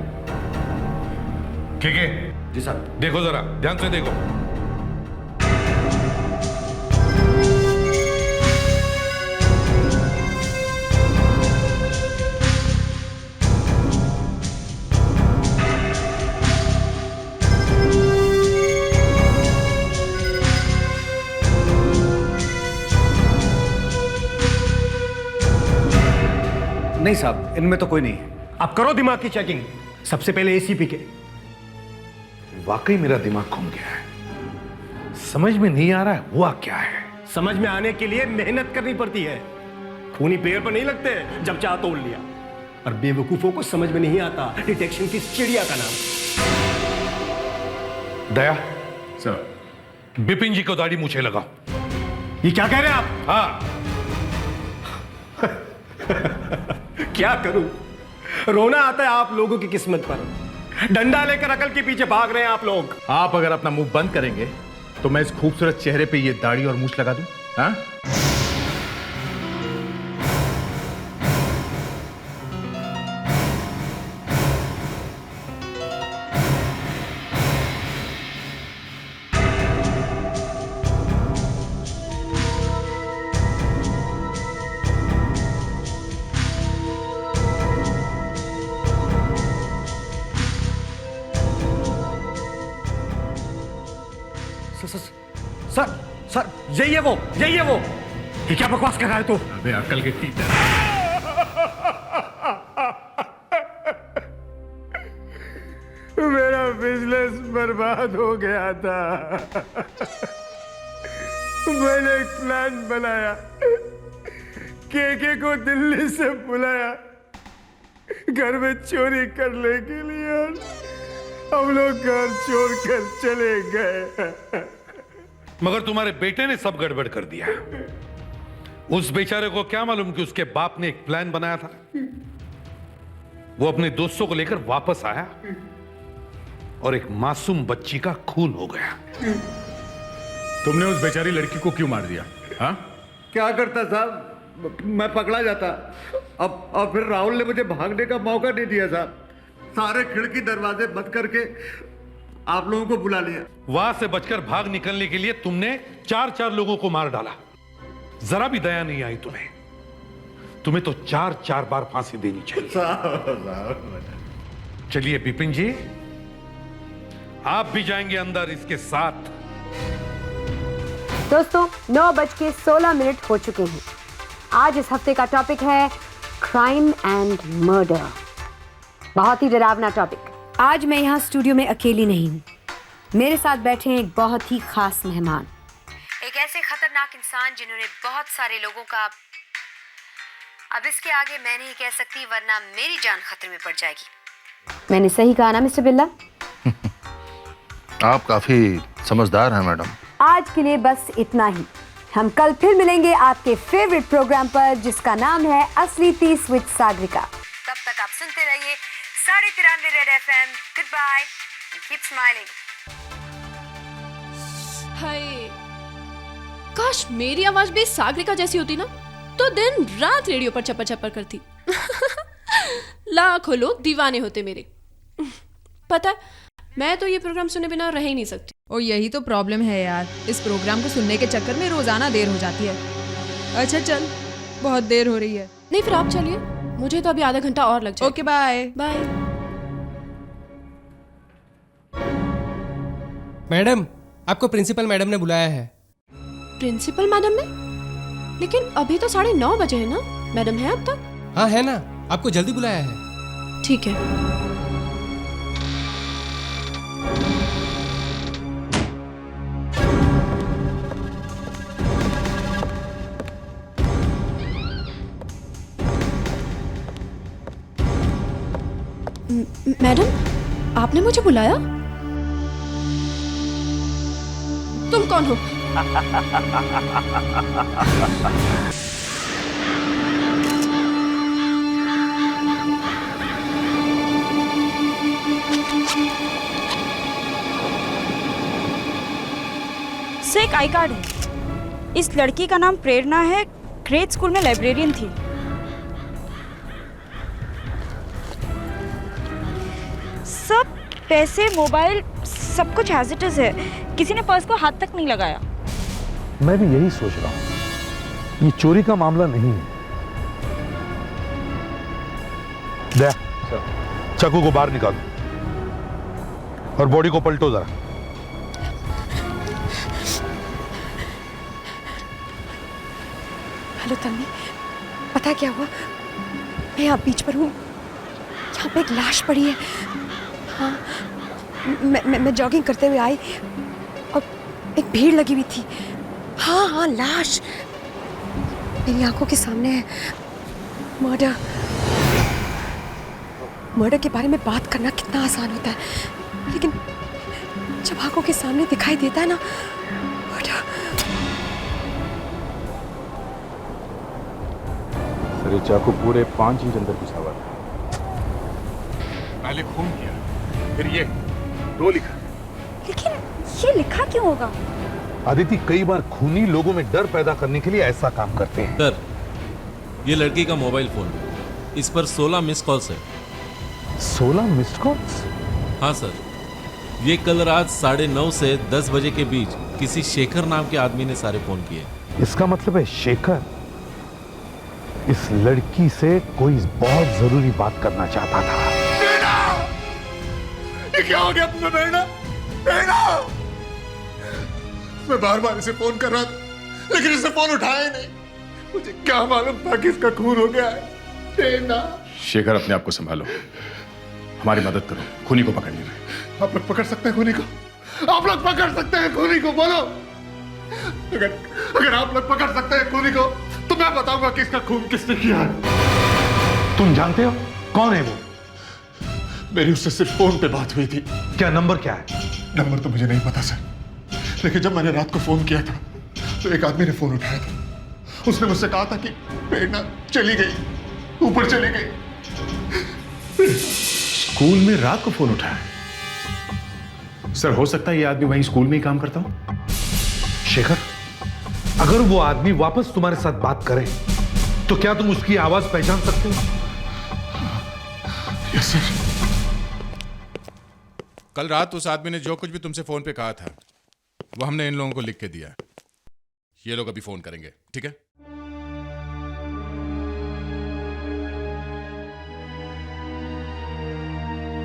ठीक है जी सर। देखो जरा ध्यान से देखो। नहीं साहब, इनमें तो कोई नहीं है। आप करो दिमाग की चेकिंग, सबसे पहले एसीपी के। वाकई मेरा दिमाग घूम गया है, समझ में नहीं आ रहा है हुआ क्या है। समझ में आने के लिए मेहनत करनी पड़ती है। खूनी पेड़ पर नहीं लगते जब चाह तोड़ लिया। और बेवकूफों को समझ में नहीं आता डिटेक्शन की चिड़िया का नाम। दया सर, बिपिन जी को दाढ़ी मूछें लगाओ। ये क्या कह रहे हैं आप? हाँ। क्या करूं, रोना आता है आप लोगों की किस्मत पर। डंडा लेकर अकल के पीछे भाग रहे हैं आप लोग। आप अगर अपना मुंह बंद करेंगे तो मैं इस खूबसूरत चेहरे पे ये दाढ़ी और मूछ लगा दूं। हाँ? सर यही है वो ये क्या बकवास कर रहा है तू? अबे अक्ल के टीचर। मेरा बिजनेस बर्बाद हो गया था। मैंने एक प्लान बनाया, केके को दिल्ली से बुलाया घर में चोरी करने के लिए, और हम लोग घर छोड़कर चले गए। मगर तुम्हारे बेटे ने सब गड़बड़ कर दिया। उस बेचारे को क्या मालूम कि उसके बाप ने एक प्लान बनाया था। वो अपने दोस्तों को लेकर वापस आया और एक मासूम बच्ची का खून हो गया। तुमने उस बेचारी लड़की को क्यों मार दिया? हाँ? क्या करता साहब, मैं पकड़ा जाता। अब फिर राहुल ने मुझे भागने का मौका नहीं दिया साहब। सारे खिड़की दरवाजे बंद करके आप लोगों को बुला लिया। वहां से बचकर भाग निकलने के लिए तुमने 4 लोगों को मार डाला। जरा भी दया नहीं आई तुम्हें। तुम्हें तो 4 बार फांसी देनी चाहिए। चलिए बिपिन जी, आप भी जाएंगे अंदर इसके साथ। दोस्तों 9:16 हो चुके हैं। आज इस हफ्ते का टॉपिक है क्राइम एंड मर्डर। बहुत ही डरावना टॉपिक। आज मैं यहाँ स्टूडियो में अकेली नहीं हूँ। मेरे साथ बैठे हैं एक बहुत ही खास मेहमान, एक ऐसे खतरनाक इंसान जिन्होंने बहुत सारे लोगों का, अब इसके आगे मैं नहीं कह सकती वरना मेरी जान खतरे में पड़ जाएगी। मैंने सही कहा ना मिस्टर बिल्ला? आप काफी समझदार हैं मैडम। आज के लिए बस इतना ही। हम कल फिर मिलेंगे आपके फेवरेट प्रोग्राम पर जिसका नाम है असली 30 विद सागरिका। तब तक आप सुनते रहिए 93 Red FM। Good bye and keep smiling. हाय, काश मेरी आवाज भी सागरिका जैसी होती ना, तो दिन रात रेडियो पर चप्पा चप्पा करती। लाखों लोग दीवाने होते मेरे। पता है, मैं तो ये प्रोग्राम सुने बिना रह ही नहीं सकती। और यही तो प्रॉब्लम है यार, इस प्रोग्राम को सुनने के चक्कर में रोजाना देर हो जाती है। अच्छा चल, बहुत देर हो रही है। नहीं फिर आप चलिए, मुझे तो अभी आधा घंटा और लग जाएगा। Okay bye bye. मैडम, आपको प्रिंसिपल मैडम ने बुलाया है। प्रिंसिपल मैडम ने? लेकिन अभी तो 9:30 बजे है ना। मैडम है अब तक? हाँ है ना, आपको जल्दी बुलाया है। ठीक है। मैडम, आपने मुझे बुलाया? तुम कौन हो? से एक आई कार्ड है। इस लड़की का नाम प्रेरणा है, ग्रेड स्कूल में लाइब्रेरियन थी। सब पैसे, मोबाइल, सब कुछ एज इट इज है। किसी ने पर्स को हाथ तक नहीं लगाया। मैं भी यही सोच रहा हूं, ये चोरी का मामला नहीं है। दे, चाकू को बाहर निकालो और बॉडी को पलटो जरा। हेलो तन्वी, पता क्या हुआ? मैं यहाँ बीच पर हूँ, यहाँ पे एक लाश पड़ी है। हाँ, मैं जॉगिंग करते हुए आई और एक भीड़ लगी हुई थी। हाँ हाँ, लाश मेरी आंखों के सामने है। मर्डर के बारे में बात करना कितना आसान होता है, लेकिन जब आंखों के सामने दिखाई देता है ना मर्डर। अरे चाकू पूरे 5 इंच अंदर घुसा हुआ था। पहले खून किया, फिर ये 2 लिखा। लेकिन ये लिखा क्यों होगा? आदिति, कई बार खूनी लोगों में डर पैदा करने के लिए ऐसा काम करते हैं। सर, ये लड़की का मोबाइल फोन, इस पर 16 मिस कॉल्स है। 16 मिस्ड कॉल्स? हाँ सर, ये कल रात 9:30 से 10 बजे के बीच किसी शेखर नाम के आदमी ने सारे फोन किए। इसका मतलब है शेखर इस लड़की से कोई बहुत जरूरी बात करना चाहता था। ये क्या हो गया तुम्हें? प्रेरणा, प्रेरणा, मैं बार बार इसे फोन कर रहा था लेकिन इसने फोन उठाया ही नहीं। मुझे क्या मालूम था कि इसका खून हो गया है। प्रेरणा, शेखर अपने आप को संभालो, हमारी मदद करो खूनी को पकड़ने में। आप लोग पकड़ सकते हैं खूनी को? आप लोग पकड़ सकते हैं खूनी को? बोलो। अगर आप लोग पकड़ सकते हैं खूनी को तो मैं बताऊंगा कि इसका खून किसने किया है। तुम जानते हो कौन है वो? मेरी उससे सिर्फ फोन पे बात हुई थी। क्या नंबर क्या है? नंबर तो मुझे नहीं पता सर, लेकिन जब मैंने रात को फोन किया था तो एक आदमी ने फोन उठाया था। उसने मुझसे कहा था कि प्रेरणा चली गई, ऊपर चली गई। स्कूल में रात को फोन उठाया? सर हो सकता है ये आदमी वहीं स्कूल में ही काम करता हो। शेखर, अगर वो आदमी वापस तुम्हारे साथ बात करे तो क्या तुम उसकी आवाज पहचान सकते हो? Yes sir. कल रात उस आदमी ने जो कुछ भी तुमसे फोन पे कहा था वो हमने इन लोगों को लिख के दिया है। ये लोग अभी फोन करेंगे, ठीक है?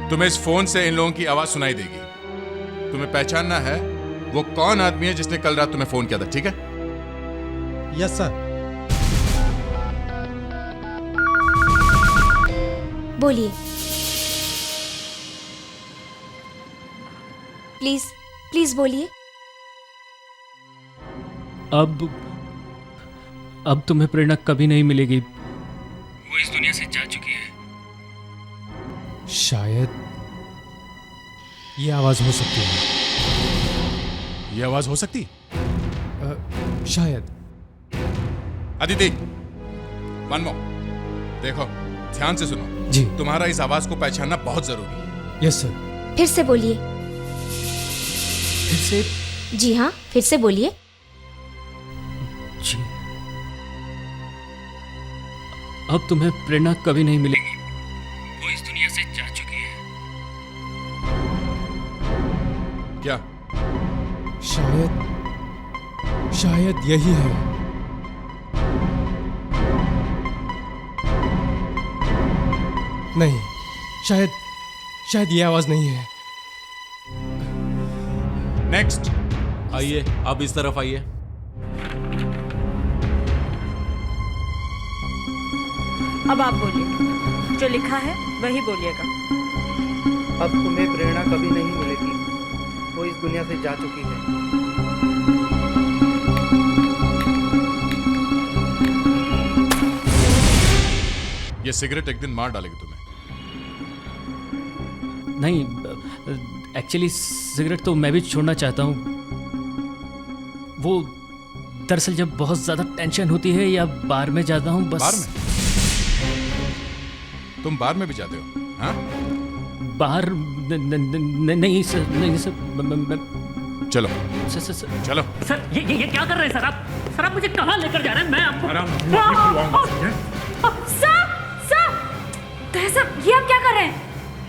तुम्हें इस फोन से इन लोगों की आवाज सुनाई देगी। तुम्हें पहचानना है वो कौन आदमी है जिसने कल रात तुम्हें फोन किया था, ठीक है? Yes sir. बोलिए। प्लीज प्लीज बोलिए। अब तुम्हें प्रेरणा कभी नहीं मिलेगी। वो इस दुनिया से जा चुकी है। शायद ये आवाज हो सकती है। ये आवाज हो सकती? शायद। Aditi, one more. देखो, ध्यान से सुनो। जी। तुम्हारा इस आवाज को पहचानना बहुत जरूरी है। Yes sir. फिर से बोलिए। फिर से? जी हाँ, फिर से बोलिए। जी। अब तुम्हें प्रेरणा कभी नहीं मिलेगी। वो इस दुनिया से जा चुकी है। क्या? शायद यही है। नहीं, शायद ये आवाज नहीं है। नेक्स्ट। आइए, आप इस तरफ आइए। अब आप बोलिए, जो लिखा है वही बोलिएगा। अब तुम्हें प्रेरणा कभी नहीं मिलेगी, वो इस दुनिया से जा चुकी है। ये सिगरेट एक दिन मार डालेगी तुम्हें। नहीं, एक्चुअली सिगरेट तो मैं भी छोड़ना चाहता हूँ। वो दरअसल जब बहुत ज्यादा टेंशन होती है या बार में जाता हूँ बस। बार में? तुम बार में भी जाते हो? हाँ? बाहर नहीं सर, नहीं सर। चलो सर चलो। सर ये क्या कर रहे हैं सर आप? सर आप मुझे कहाँ लेकर जा रहे हैं? मैं आपको सर ये आप क्या कर रहे हैं?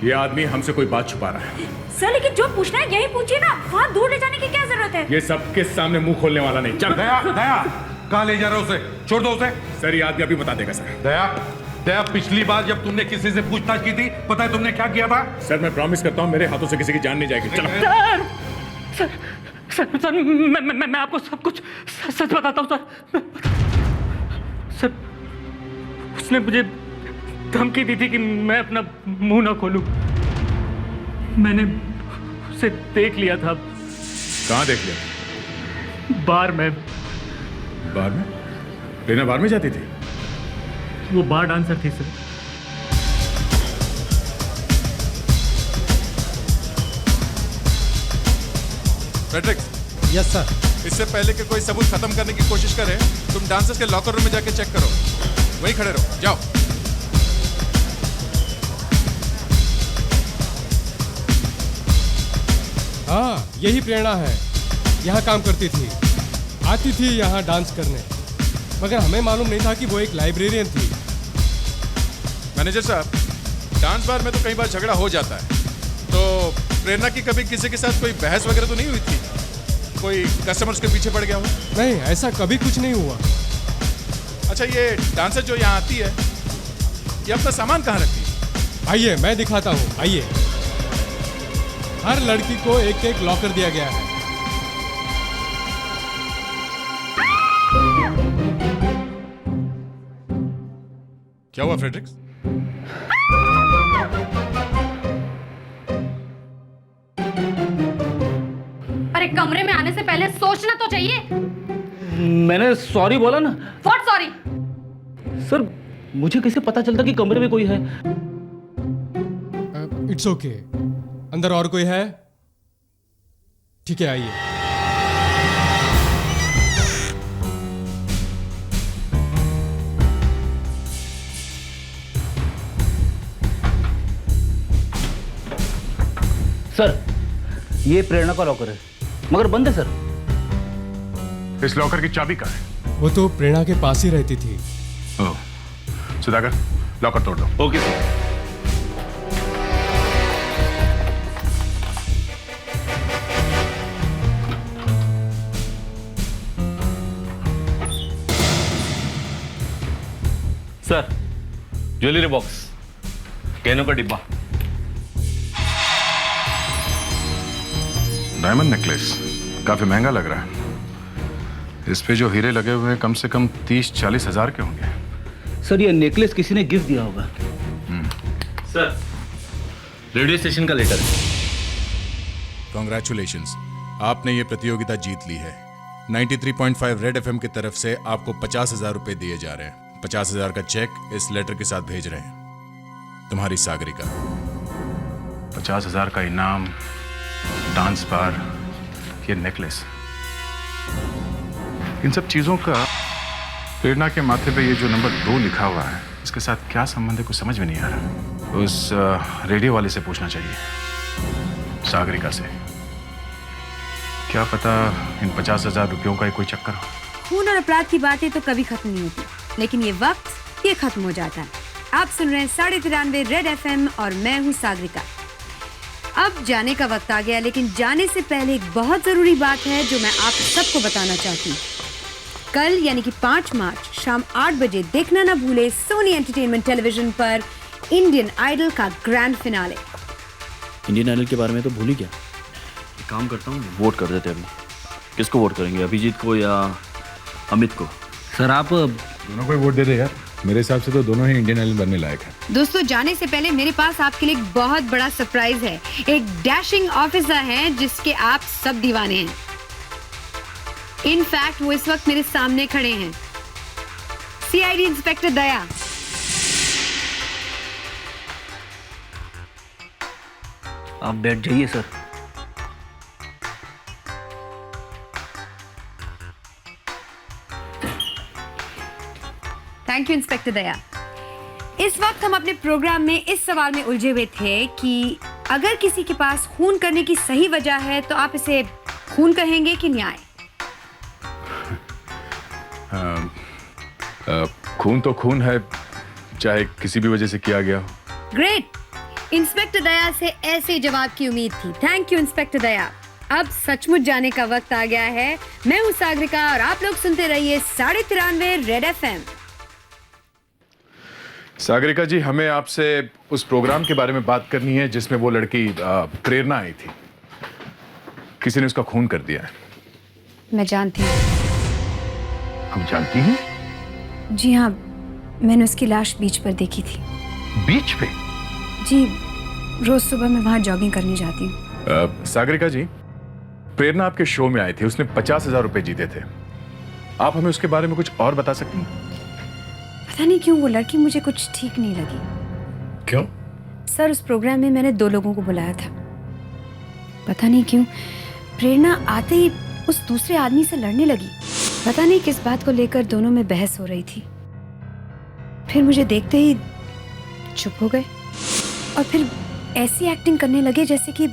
ये आदमी हमसे कोई बात छुपा रहा है। सर लेकिन जो पूछना है यही पूछिए ना, वहाँ दूर ले जाने की क्या जरूरत है? ये सबके सामने मुंह खोलने वाला नहीं। चल दया, कहाँ ले जा रहे हो उसे? छोड़ दो उसे। सर ये आदमी अभी बता देगा सर। दया, पिछली बार जब तुमने किसी से पूछताछ की थी, पता है तुमने क्या किया था? सर मैं प्रॉमिस करता हूँ मेरे हाथों से किसी की जान नहीं जाएगी। चलो। सर मैं आपको सब कुछ सच बताता हूँ सर। उसने मुझे धमकी दी थी कि मैं अपना मुंह ना खोलूं। मैंने उसे देख लिया था। कहाँ देख लिया? बार में। बार में? प्रेरणा बार में जाती थी? वो बार डांसर थी सर। फ्रेडरिक। Yes sir. इससे पहले कि कोई सबूत खत्म करने की कोशिश करे, तुम डांसर्स के लॉकर रूम में जाके चेक करो। वहीं खड़े रहो, जाओ। हाँ, यही प्रेरणा है। यहाँ काम करती थी, आती थी यहाँ डांस करने, मगर हमें मालूम नहीं था कि वो एक लाइब्रेरियन थी। मैनेजर साहब, डांस बार में तो कई बार झगड़ा हो जाता है, तो प्रेरणा की कभी किसी के साथ कोई बहस वगैरह तो नहीं हुई थी? कोई कस्टमर उसके पीछे पड़ गया हो? नहीं, ऐसा कभी कुछ नहीं हुआ। अच्छा, ये डांसर जो यहाँ आती है, ये अपना सामान कहाँ रखती है? आइए मैं दिखाता हूँ, आइए। हर लड़की को एक एक लॉकर दिया गया है। क्या हुआ फ्रेडरिक्स? अरे कमरे में आने से पहले सोचना तो चाहिए। मैंने सॉरी बोला ना। What sorry? सर मुझे कैसे पता चलता कि कमरे में कोई है? It's okay. अंदर और कोई है? ठीक है, आइए। सर ये प्रेरणा का लॉकर है, मगर बंद है सर। इस लॉकर की चाबी कहाँ है? वो तो प्रेरणा के पास ही रहती थी। ओह, सुधाकर लॉकर तोड़ दो। Okay sir. Sir jewellery box, कैनों का डिब्बा। डायमंड नेकलेस काफी महंगा लग रहा है। इस पे जो हीरे लगे हुए हैं कम से कम 30-40 हजार के होंगे। सर ये नेकलेस किसी ने गिफ्ट दिया होगा। सर रेडियो स्टेशन का लेटर है। कॉन्ग्रेचुलेशंस, आपने ये प्रतियोगिता जीत ली है। 93.5 रेड एफएम की तरफ से आपको 50,000 रुपए दिए जा रहे हैं। 50,000 का चेक इस लेटर के साथ भेज रहे हैं। तुम्हारी सागरिका। 50,000 का इनाम, डांस बार, ये नेकलेस, इन सब चीजों का प्रेरणा के माथे पे ये जो नंबर 2 लिखा हुआ है, इसके साथ क्या संबंध है, कुछ समझ में नहीं आ रहा। उस रेडियो वाले से पूछना चाहिए, सागरिका से। क्या पता इन 50,000 रुपयों का ही कोई चक्कर हो। खून और अपराध की बातें तो कभी खत्म नहीं होती, लेकिन ये वक्त ये खत्म हो जाता है। आप सुन रहे हैं 93.5 रेड एफएम और मैं हूँ सागरिका। अब जाने का वक्त आ गया, लेकिन जाने से पहले एक बहुत जरूरी बात है जो मैं आप सबको बताना चाहती हूँ। कल यानी कि 5 मार्च शाम 8 बजे देखना ना भूले सोनी एंटरटेनमेंट टेलीविजन पर इंडियन आइडल का ग्रैंड फिनाले। इंडियन आइडल के बारे में तो भूल ही गया। एक काम करता हूँ, वोट कर देते अभी। किसको वोट करेंगे, अभिजीत को या अमित को? सर आप दोनों को वोट दे दे यार। मेरे हिसाब से तो दोनों ही इंडियन आइडल बनने लायक है। दोस्तों जाने से पहले मेरे पास आपके लिए एक बहुत बड़ा सरप्राइज है। एक डैशिंग ऑफिसर है जिसके आप सब दीवाने हैं। इनफैक्ट वो इस वक्त मेरे सामने खड़े हैं। सीआईडी इंस्पेक्टर दया। आप बैठ जाइए सर। थैंक यू इंस्पेक्टर दया। इस वक्त हम अपने प्रोग्राम में इस सवाल में उलझे हुए थे कि अगर किसी के पास खून करने की सही वजह है तो आप इसे खून कहेंगे कि न्याय? खून तो खून है, चाहे किसी भी वजह से किया गया हो। ग्रेट। इंस्पेक्टर दया से ऐसे जवाब की उम्मीद थी। थैंक यू इंस्पेक्टर दया। अब सचमुच जाने का वक्त आ गया है। मैं हूँ सागरिका और आप लोग सुनते रहिए 93.5 रेड एफएम। सागरिका जी, हमें आपसे उस प्रोग्राम के बारे में बात करनी है जिसमें वो लड़की प्रेरणा आई थी। किसी ने उसका खून कर दिया है। मैं जानती हूँ। हम जानती हैं? जी हाँ, मैंने उसकी लाश बीच पर देखी थी। बीच पे? जी, रोज सुबह मैं वहाँ जॉगिंग करने जाती हूँ। सागरिका जी, प्रेरणा आपके शो में आई थी, उसने 50,000 रुपए जीते थे। आप हमें उसके बारे में कुछ और बता सकती हैं? पता नहीं क्यों वो लड़की मुझे कुछ ठीक नहीं लगी। क्यों? सर उस प्रोग्राम में मैंने 2 लोगों को बुलाया था। पता नहीं क्यों प्रेरणा आते ही उस दूसरे आदमी से लड़ने लगी। पता नहीं किस बात को लेकर दोनों में बहस हो रही थी। फिर मुझे देखते ही चुप हो गए और फिर ऐसी एक्टिंग करने लगे जैसे कि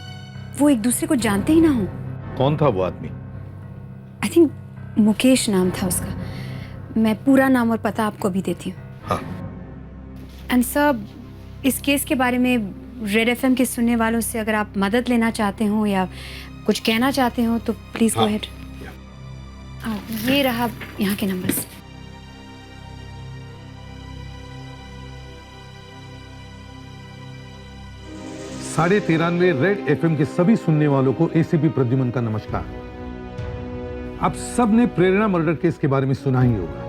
वो एक दूसरे को जानते ही ना हो। कौन था वो आदमी? आई थिंक मुकेश नाम था उसका। मैं पूरा नाम और पता आपको भी देती हूँ। हाँ। एंड सर, इस केस के बारे में रेड एफएम के सुनने वालों से अगर आप मदद लेना चाहते हो या कुछ कहना चाहते हो तो प्लीज गो अहेड। ये रहा यहाँ के नंबर्स। साढ़े 93 रेड एफएम के सभी सुनने वालों को एसीपी प्रद्युमन का नमस्कार। आप सब ने प्रेरणा मर्डर केस के बारे में सुना ही होगा।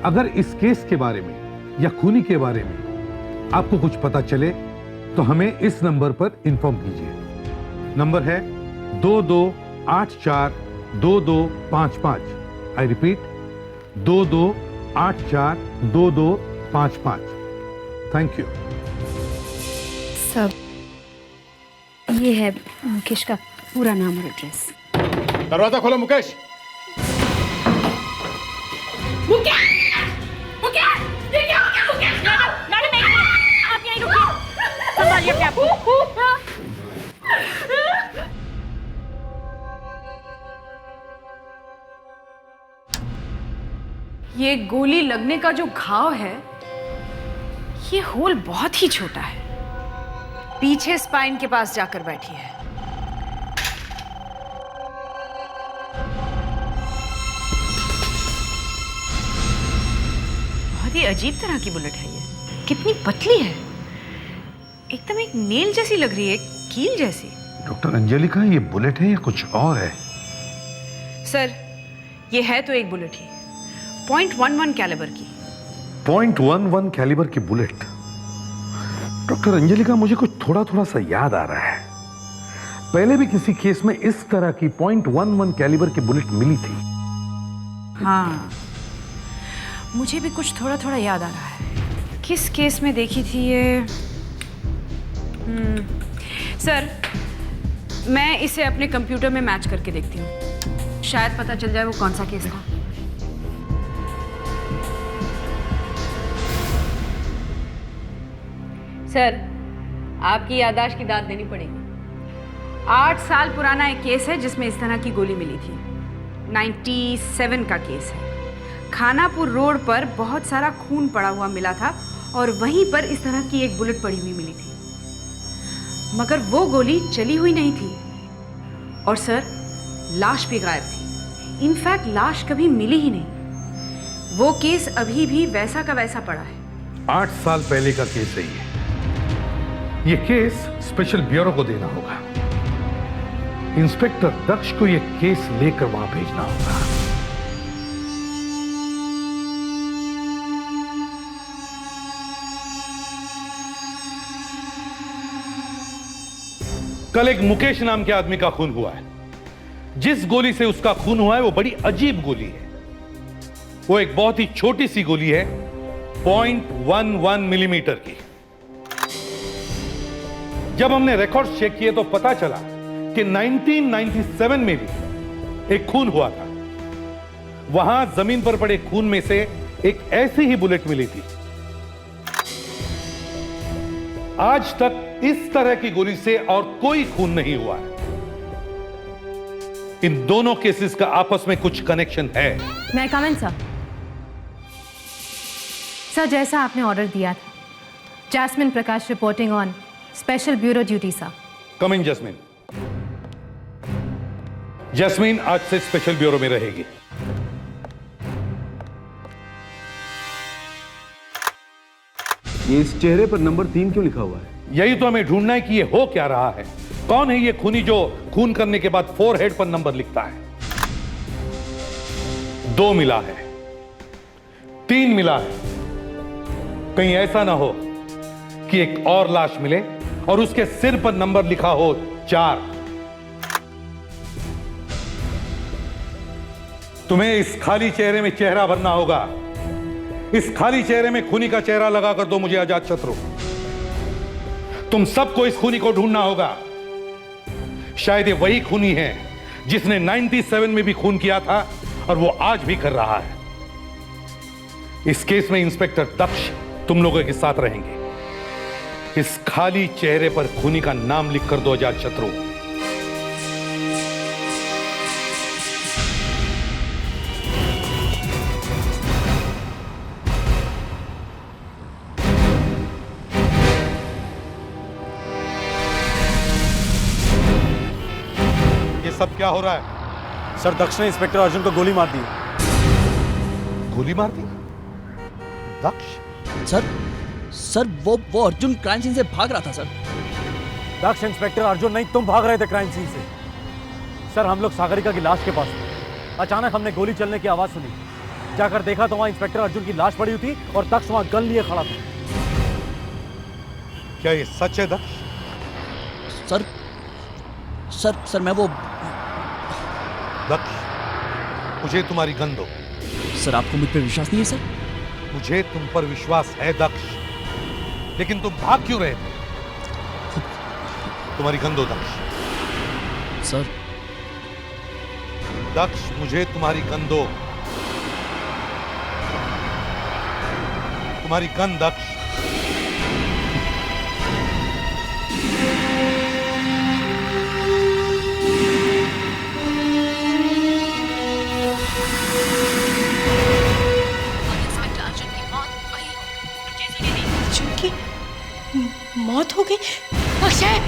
अगर इस केस के बारे में या खूनी के बारे में आपको कुछ पता चले तो हमें इस नंबर पर इंफॉर्म कीजिए। नंबर है 22842255। I repeat 22842255। Thank you. सब ये है मुकेश का पूरा नाम और एड्रेस। दरवाजा खोलो मुकेश। ये गोली लगने का जो घाव है, ये होल बहुत ही छोटा है, पीछे स्पाइन के पास जाकर बैठी है। बहुत ही अजीब तरह की बुलेट है ये। कितनी पतली है, एकदम एक नेल जैसी लग रही है, कील जैसी। डॉक्टर अंजलिका, ये बुलेट है या कुछ और है? सर, ये है तो एक बुलेट ही, .11 कैलिबर की। .11 कैलिबर की बुलेट? डॉक्टर अंजलिका, मुझे कुछ थोड़ा थोड़ा सा याद आ रहा है। पहले भी किसी केस में इस तरह की .11 कैलिबर की बुलेट मिली थी। हाँ, मुझे भी कुछ थोड़ा थोड़ा याद आ रहा है। किस केस में देखी थी ये? सर, मैं इसे अपने कंप्यूटर में मैच करके देखती हूँ, शायद पता चल जाए वो कौन सा केस था। सर, आपकी याददाश्त की दाद देनी पड़ेगी। 8 साल पुराना एक केस है जिसमें इस तरह की गोली मिली थी। 97 का केस है। खानापुर रोड पर बहुत सारा खून पड़ा हुआ मिला था और वहीं पर इस तरह की एक बुलेट पड़ी हुई मिली थी, मगर वो गोली चली हुई नहीं थी। और सर, लाश भी गायब थी। इनफैक्ट लाश कभी मिली ही नहीं। वो केस अभी भी वैसा का वैसा पड़ा है। 8 साल पहले का केस है ये केस स्पेशल ब्यूरो को देना होगा। इंस्पेक्टर दक्ष को ये केस लेकर वहां भेजना होगा। कल एक मुकेश नाम के आदमी का खून हुआ है। जिस गोली से उसका खून हुआ है वो बड़ी अजीब गोली है। वो एक बहुत ही छोटी सी गोली है, 0.11 मिलीमीटर की। जब हमने रिकॉर्ड्स चेक किए तो पता चला कि 1997 में भी एक खून हुआ था। वहां जमीन पर पड़े खून में से एक ऐसी ही बुलेट मिली थी। आज तक इस तरह की गोली से और कोई खून नहीं हुआ है। इन दोनों केसेस का आपस में कुछ कनेक्शन है। मैं कमेंट सर। सर, जैसा आपने ऑर्डर दिया था, Jasmine Prakash reporting on special bureau duty sir. Come in Jasmine. Jasmine आज से स्पेशल ब्यूरो में रहेगी। ये इस चेहरे पर नंबर 3 क्यों लिखा हुआ है? यही तो हमें ढूंढना है कि ये हो क्या रहा है। कौन है ये खूनी जो खून करने के बाद फोरहेड पर नंबर लिखता है? 2 मिला है, 3 मिला है। कहीं ऐसा ना हो कि एक और लाश मिले और उसके सिर पर नंबर लिखा हो 4। तुम्हें इस खाली चेहरे में चेहरा भरना होगा। इस खाली चेहरे में खूनी का चेहरा लगाकर दो मुझे आजाद शत्रु। तुम सबको इस खूनी को ढूंढना होगा। शायद ये वही खूनी है जिसने 97 में भी खून किया था और वो आज भी कर रहा है। इस केस में इंस्पेक्टर दक्ष तुम लोगों के साथ रहेंगे। इस खाली चेहरे पर खूनी का नाम लिखकर दो आजाद शत्रु। ये सब क्या हो रहा है? सर, दक्ष ने इंस्पेक्टर अर्जुन को गोली मार दी। गोली मार दी? दक्ष? सर वो अर्जुन क्राइम सीन से भाग रहा था सर। दक्ष इंस्पेक्टर अर्जुन नहीं, तुम भाग रहे थे क्राइम सीन से। सर, हम लोग सागरिका की लाश के पास थे। अचानक हमने गोली चलने की आवाज सुनी। जाकर देखा तो वहां इंस्पेक्टर अर्जुन की लाश पड़ी हुई थी और दक्ष वहां गन लिए खड़ा था। क्या ये सच है दक्ष? सर सर सर मैं वो दक्ष, मुझे तुम्हारी गन दो। सर आपको मुझ पर विश्वास नहीं है सर? मुझे तुम पर विश्वास है दक्ष, लेकिन तुम भाग क्यों रहे थे? तुम्हारी गन दो दक्ष। सर दक्ष, मुझे तुम्हारी गन दो। तुम्हारी गन दक्ष। मौत हो गई। अक्षय,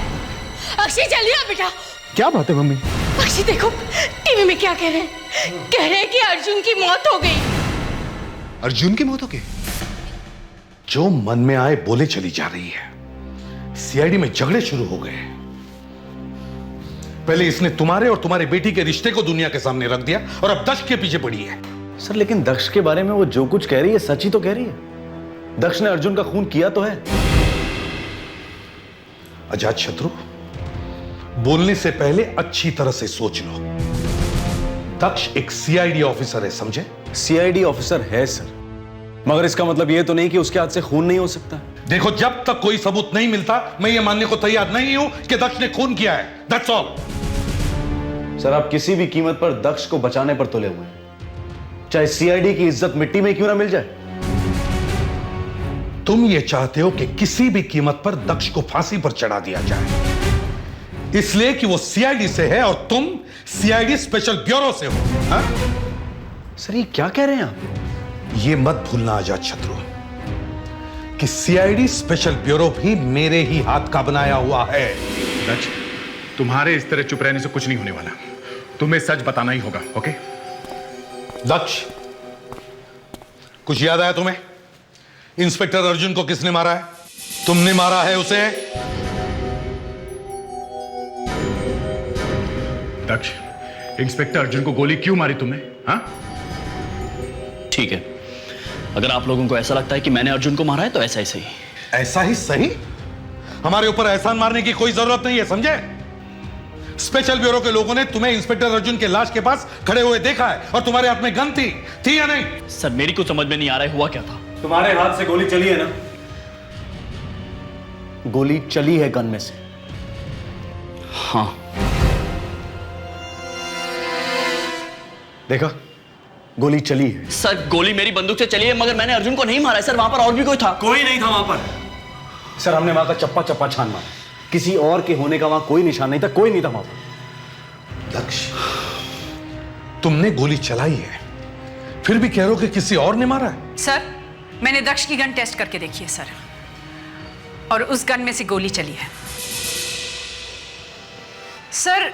अक्षय जल्दी आ बेटा। क्या बात है मम्मी? अक्षय देखो टीवी में क्या कह रहे हैं, कह रहे हैं कि अर्जुन की मौत हो गई। अर्जुन की मौत हो गई? जो मन में आए बोले चली जा रही है। सीआईडी में झगड़े शुरू हो गए। पहले इसने तुम्हारे और तुम्हारी बेटी के रिश्ते को दुनिया के सामने रख दिया और अब दक्ष के पीछे पड़ी है। सर लेकिन दक्ष के बारे में वो जो कुछ कह रही है सच ही तो कह रही है। दक्ष ने अर्जुन का खून किया तो है। अजात शत्रु, बोलने से पहले अच्छी तरह से सोच लो। दक्ष एक सीआईडी ऑफिसर है, समझे? सीआईडी ऑफिसर है सर, मगर इसका मतलब यह तो नहीं कि उसके हाथ से खून नहीं हो सकता। देखो, जब तक कोई सबूत नहीं मिलता मैं ये मानने को तैयार नहीं हूं कि दक्ष ने खून किया है। That's all. सर आप किसी भी कीमत पर दक्ष को बचाने पर तुले हुए हैं, चाहे सीआईडी की इज्जत मिट्टी में क्यों ना मिल जाए। तुम ये चाहते हो कि किसी भी कीमत पर दक्ष को फांसी पर चढ़ा दिया जाए, इसलिए कि वो सीआईडी से है और तुम सीआईडी स्पेशल ब्यूरो से हो। हा? सर ये क्या कह रहे हैं आप? ये मत भूलना अजात शत्रु कि सीआईडी स्पेशल ब्यूरो भी मेरे ही हाथ का बनाया हुआ है। दक्ष, तुम्हारे इस तरह चुप रहने से कुछ नहीं होने वाला। तुम्हें सच बताना ही होगा, ओके? दक्ष, कुछ याद आया तुम्हें? इंस्पेक्टर अर्जुन को किसने मारा है? तुमने मारा है उसे। दक्ष, इंस्पेक्टर अर्जुन को गोली क्यों मारी तुमने? हाँ? ठीक है, अगर आप लोगों को ऐसा लगता है कि मैंने अर्जुन को मारा है तो ऐसा ही सही। ऐसा ही सही? हमारे ऊपर एहसान मारने की कोई जरूरत नहीं है, समझे? स्पेशल ब्यूरो के लोगों ने तुम्हें इंस्पेक्टर अर्जुन के लाश के पास खड़े हुए देखा है और तुम्हारे हाथ में गन थी या नहीं? सर मेरी कुछ समझ में नहीं आ रहा है, हुआ क्या था? तुम्हारे हाथ से गोली चली है ना? गोली चली है गन में से। हाँ। देखा, गोली चली है। सर गोली मेरी बंदूक से चली है, मगर मैंने अर्जुन को नहीं मारा है। सर वहां पर और भी कोई था। कोई नहीं था वहां पर। सर हमने वहां का चप्पा चप्पा छान मारा, किसी और के होने का वहां कोई निशान नहीं था, कोई नहीं था वहां पर। दक्ष, तुमने गोली चलाई है, फिर भी कह रहे हो कि किसी और ने मारा है? सर मैंने दक्ष की गन टेस्ट करके देखी है सर, और उस गन में से गोली चली है। सर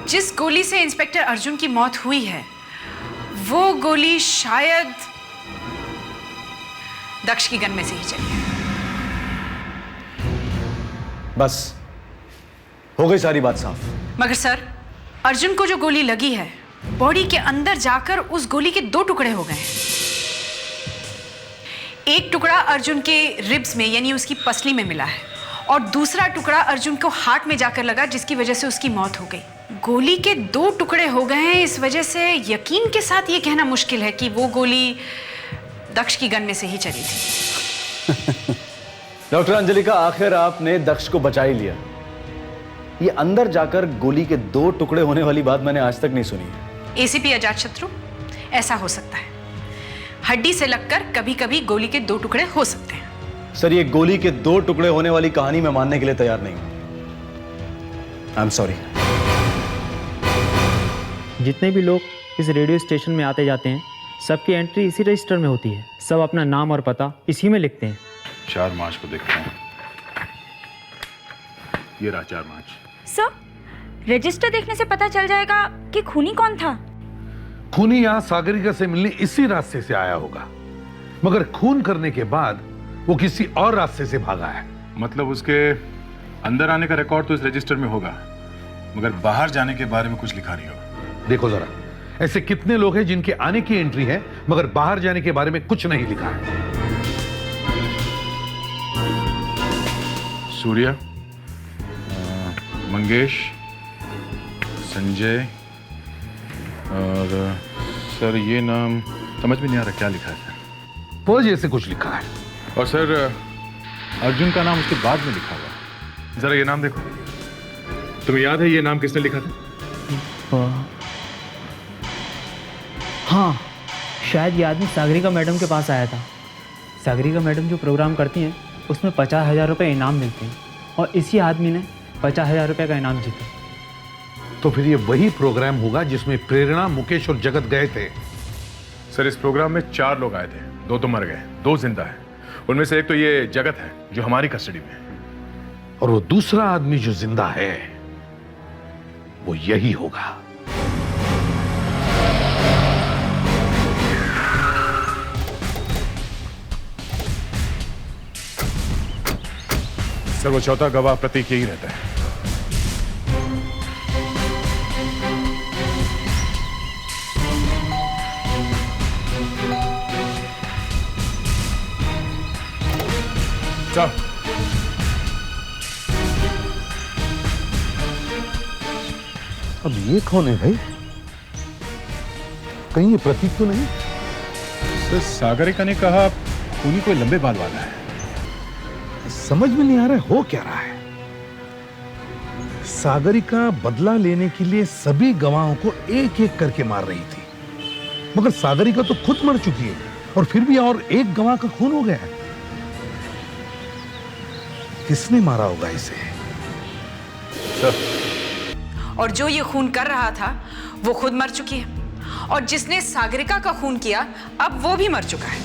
जिस गोली से इंस्पेक्टर अर्जुन की मौत हुई है वो गोली शायद दक्ष की गन में से ही चली है। बस हो गई सारी बात साफ। मगर सर अर्जुन को जो गोली लगी है बॉडी के अंदर जाकर उस गोली के 2 टुकड़े हो गए हैं। एक टुकड़ा अर्जुन के रिब्स में यानी उसकी पसली में मिला है और दूसरा टुकड़ा अर्जुन को हार्ट में जाकर लगा, जिसकी वजह से उसकी मौत हो गई। गोली के 2 टुकड़े हो गए हैं, इस वजह से यकीन के साथ ये कहना मुश्किल है कि वो गोली दक्ष की गन में से ही चली थी। डॉक्टर अंजलिका, आखिर आपने दक्ष को बचा ही लिया। ये अंदर जाकर गोली के 2 टुकड़े होने वाली बात मैंने आज तक नहीं सुनी है। एसीपी अजात शत्रु, ऐसा हो सकता है, हड्डी से लगकर कभी कभी गोली के 2 टुकड़े हो सकते हैं। सर ये गोली के 2 टुकड़े होने वाली कहानी मैं मानने के लिए तैयार नहीं हूं। I am sorry. जितने भी लोग इस रेडियो स्टेशन में आते जाते हैं सबकी एंट्री इसी रजिस्टर में होती है। सब अपना नाम और पता इसी में लिखते हैं। 4 मार्च को देखते हैं। ये रहा 4 मार्च। सर रजिस्टर देखने से पता चल जाएगा कि खूनी कौन था। खूनी यहां सागरिका से मिलने इसी रास्ते से आया होगा, मगर खून करने के बाद वो किसी और रास्ते से भागा है। मतलब उसके अंदर आने का रिकॉर्ड तो इस रजिस्टर में होगा, मगर बाहर जाने के बारे में कुछ लिखा नहीं होगा। देखो जरा, ऐसे कितने लोग हैं जिनके आने की एंट्री है मगर बाहर जाने के बारे में कुछ नहीं लिखा है। सूर्या, मंगेश, संजय और सर ये नाम समझ में नहीं आ रहा क्या लिखा है सर। फौज ऐसे कुछ लिखा है। और सर अर्जुन का नाम उसके बाद में लिखा हुआ है। जरा ये नाम देखो, तुम्हें याद है ये नाम किसने लिखा था? हाँ, शायद ये आदमी सागरिका मैडम के पास आया था। सागरिका मैडम जो प्रोग्राम करती हैं उसमें 50,000 रुपये इनाम मिलते हैं और इसी आदमी ने 50,000 रुपये का इनाम जीता। तो फिर ये वही प्रोग्राम होगा जिसमें प्रेरणा, मुकेश और जगत गए थे। सर इस प्रोग्राम में 4 लोग आए थे, 2 तो मर गए, 2 जिंदा हैं। उनमें से एक तो ये जगत है जो हमारी कस्टडी में है, और वो दूसरा आदमी जो जिंदा है वो यही होगा। सर वो चौथा गवाह प्रतीक यही रहता है। चल अब ये कौन है भाई? कहीं ये प्रतीक तो नहीं? सर सागरिका ने कहा खूनी कोई लंबे बाल वाला है। समझ में नहीं आ रहा है हो क्या रहा है। सागरिका बदला लेने के लिए सभी गवाहों को एक एक करके मार रही थी, मगर सागरिका तो खुद मर चुकी है और फिर भी और एक गवाह का खून हो गया है। किसने मारा होगा इसे? और जो ये खून कर रहा था वो खुद मर चुकी है, और जिसने सागरिका का खून किया अब वो भी मर चुका है।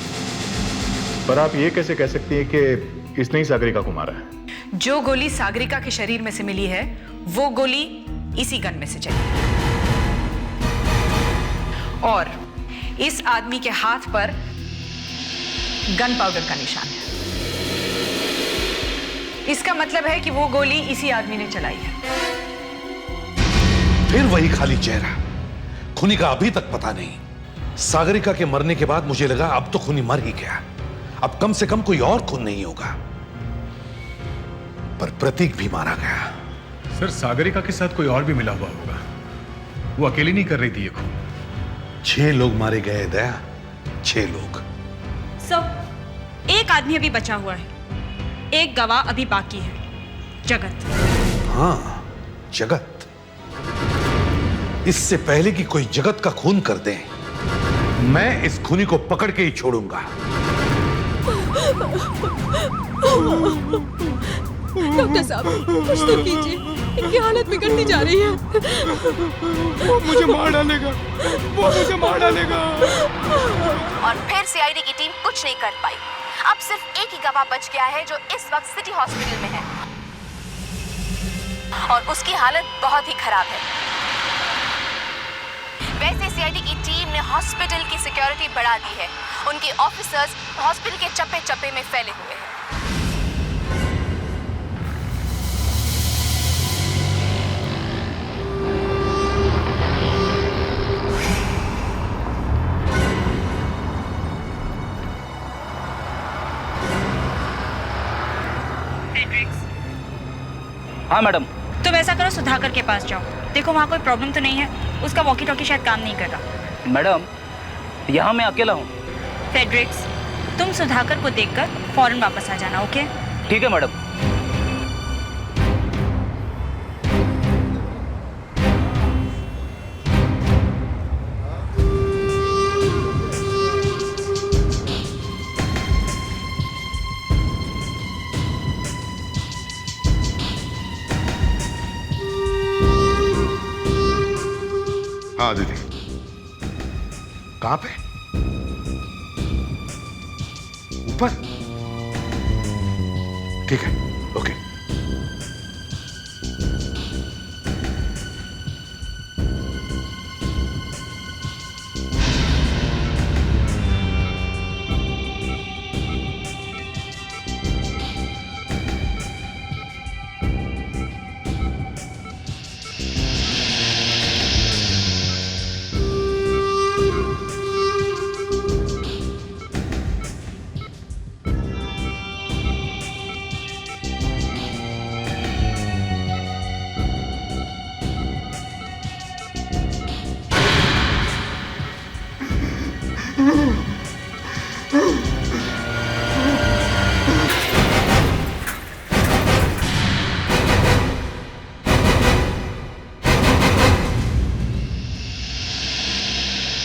पर आप ये कैसे कह सकती हैं कि इसने ही सागरिका को मारा है? जो गोली सागरिका के शरीर में से मिली है वो गोली इसी गन में से चली, और इस आदमी के हाथ पर गन पाउडर का निशान है। इसका मतलब है कि वो गोली इसी आदमी ने चलाई है। फिर वही खाली चेहरा। खूनी का अभी तक पता नहीं। सागरिका के मरने के बाद मुझे लगा अब तो खूनी मर ही गया, अब कम से कम कोई और खून नहीं होगा, पर प्रतीक भी मारा गया। सर सागरिका के साथ कोई और भी मिला हुआ होगा, वो अकेली नहीं कर रही थी ये खून। 6 लोग मारे गए दया, 6 लोग। सर, एक आदमी अभी बचा हुआ है, एक गवाह अभी बाकी है, जगत। हाँ, जगत। इससे पहले कि कोई जगत का खून कर दे, मैं इस खूनी को पकड़ के ही छोड़ूंगा। डॉक्टर साहब कुछ तो कीजिए, इनकी हालत बिगड़ती जा रही है। वो मुझे मार डालेगा, वो मुझे मार डालेगा। और फिर सीआईडी की टीम कुछ नहीं कर पाई। अब सिर्फ एक ही गवाह बच गया है जो इस वक्त सिटी हॉस्पिटल में है, और उसकी हालत बहुत ही खराब है। वैसे सीआईडी की टीम ने हॉस्पिटल की सिक्योरिटी बढ़ा दी है। उनके ऑफिसर्स हॉस्पिटल के चप्पे चप्पे में फैले हुए हैं। हाँ मैडम। तो वैसा करो, सुधाकर के पास जाओ, देखो वहाँ कोई प्रॉब्लम तो नहीं है। उसका वॉकी टॉकी शायद काम नहीं कर रहा। मैडम यहाँ मैं अकेला हूँ। फेड्रिक्स, तुम सुधाकर को देखकर फौरन वापस आ जाना, ओके? ठीक है मैडम। हाँ दीदी। कहाँ पे? ऊपर? ठीक है, ओके।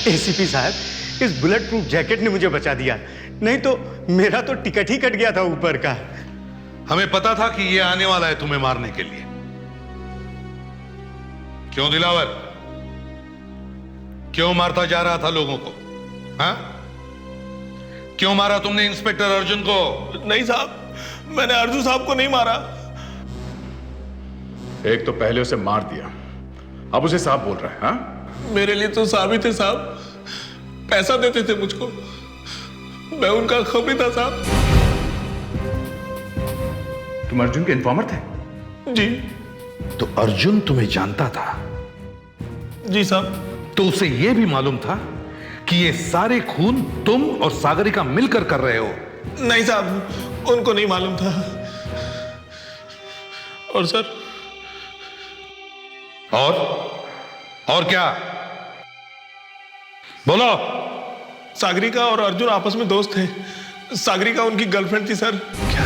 एसीपी साहब, इस बुलेट प्रूफ जैकेट ने मुझे बचा दिया, नहीं तो मेरा तो टिकट ही कट गया था ऊपर का। हमें पता था कि ये आने वाला है तुम्हें मारने के लिए। क्यों दिलावर, क्यों मारता जा रहा था लोगों को? हाँ? क्यों मारा तुमने इंस्पेक्टर अर्जुन को? नहीं साहब, मैंने अर्जुन साहब को नहीं मारा। एक तो पहले उसे मार दिया, अब उसे साहब बोल रहा है। हाँ? मेरे लिए तो साहब ही थे साहब, पैसा देते थे मुझको, मैं उनका खबरी था साहब। तुम अर्जुन के इन्फॉर्मर थे? जी। तो अर्जुन तुम्हें जानता था? जी साहब। तो उसे यह भी मालूम था कि ये सारे खून तुम और सागरिका मिलकर कर रहे हो? नहीं साहब, उनको नहीं मालूम था। और सर, और क्या? बोलो। सागरिका और अर्जुन आपस में दोस्त थे, सागरिका उनकी गर्लफ्रेंड थी सर। क्या?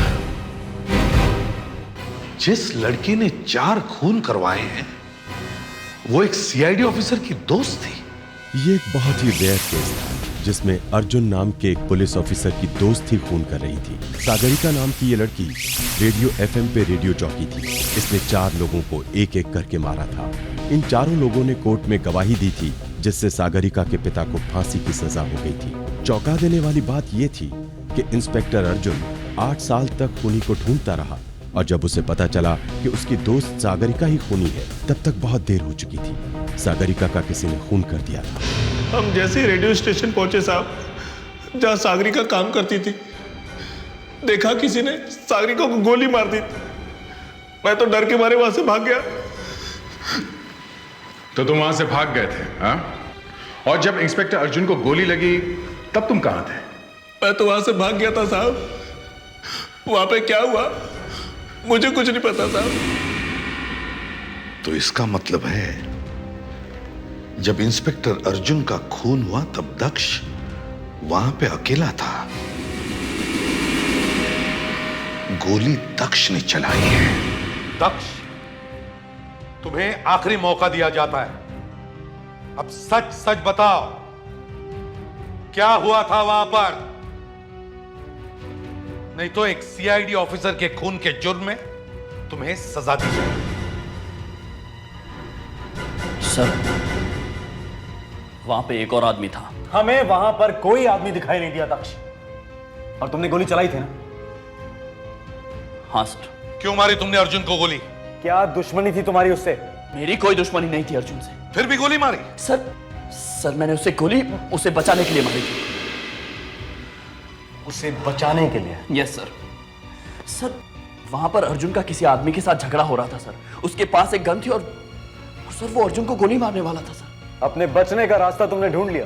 जिस लड़की ने 4 खून करवाए हैं वो एक सीआईडी ऑफिसर की दोस्त थी? ये एक बहुत ही रेयर केस था जिसमें अर्जुन नाम के एक पुलिस ऑफिसर की दोस्त ही खून कर रही थी। सागरिका नाम की ये लड़की रेडियो एफएम पे रेडियो जॉकी थी। इसने 4 लोगों को एक एक करके मारा था। इन चारों लोगों ने कोर्ट में गवाही दी थी, जिससे सागरिका के पिता को फांसी की सजा हो गई थी। चौंका देने वाली बात यह थी कि इंस्पेक्टर अर्जुन 8 साल तक खूनी को ढूंढता रहा, और जब उसे पता चला कि उसकी दोस्त सागरिका ही खूनी है, तब तक बहुत देर हो चुकी थी। सागरिका का किसी ने खून कर दिया था। हम जैसे ही रेडियो स्टेशन पहुंचे साहब, जहां सागरिका काम करती थी, देखा किसी ने सागरिका को गोली मार दी। मैं तो डर के मारे वहां से भाग गया। तो तुम वहां से भाग गए थे? हाँ? और जब इंस्पेक्टर अर्जुन को गोली लगी तब तुम कहां थे? मैं तो वहां से भाग गया था साहब। वहां पे क्या हुआ मुझे कुछ नहीं पता साहब। तो इसका मतलब है जब इंस्पेक्टर अर्जुन का खून हुआ तब दक्ष वहां पे अकेला था। गोली दक्ष ने चलाई है। दक्ष, तुम्हें आखिरी मौका दिया जाता है, अब सच सच बताओ, क्या हुआ था वहां पर? नहीं तो एक सीआईडी ऑफिसर के खून के जुर्म में तुम्हें सजा दी जाएगी। सर, वहां पे एक और आदमी था। हमें वहां पर कोई आदमी दिखाई नहीं दिया दक्ष, और तुमने गोली चलाई थी ना? हाँ सर। क्यों मारी तुमने अर्जुन को गोली? क्या दुश्मनी थी तुम्हारी उससे? मेरी कोई दुश्मनी नहीं थी अर्जुन से। फिर भी गोली मारी? सर मैंने उससे गोली उसे बचाने के लिए मारी थी। उसे बचाने के लिए? Yes sir. सर, वहां पर अर्जुन का किसी आदमी के साथ झगड़ा हो रहा था सर। उसके पास एक गन थी और सर वो अर्जुन को गोली मारने वाला था सर। अपने बचने का रास्ता तुमने ढूंढ लिया।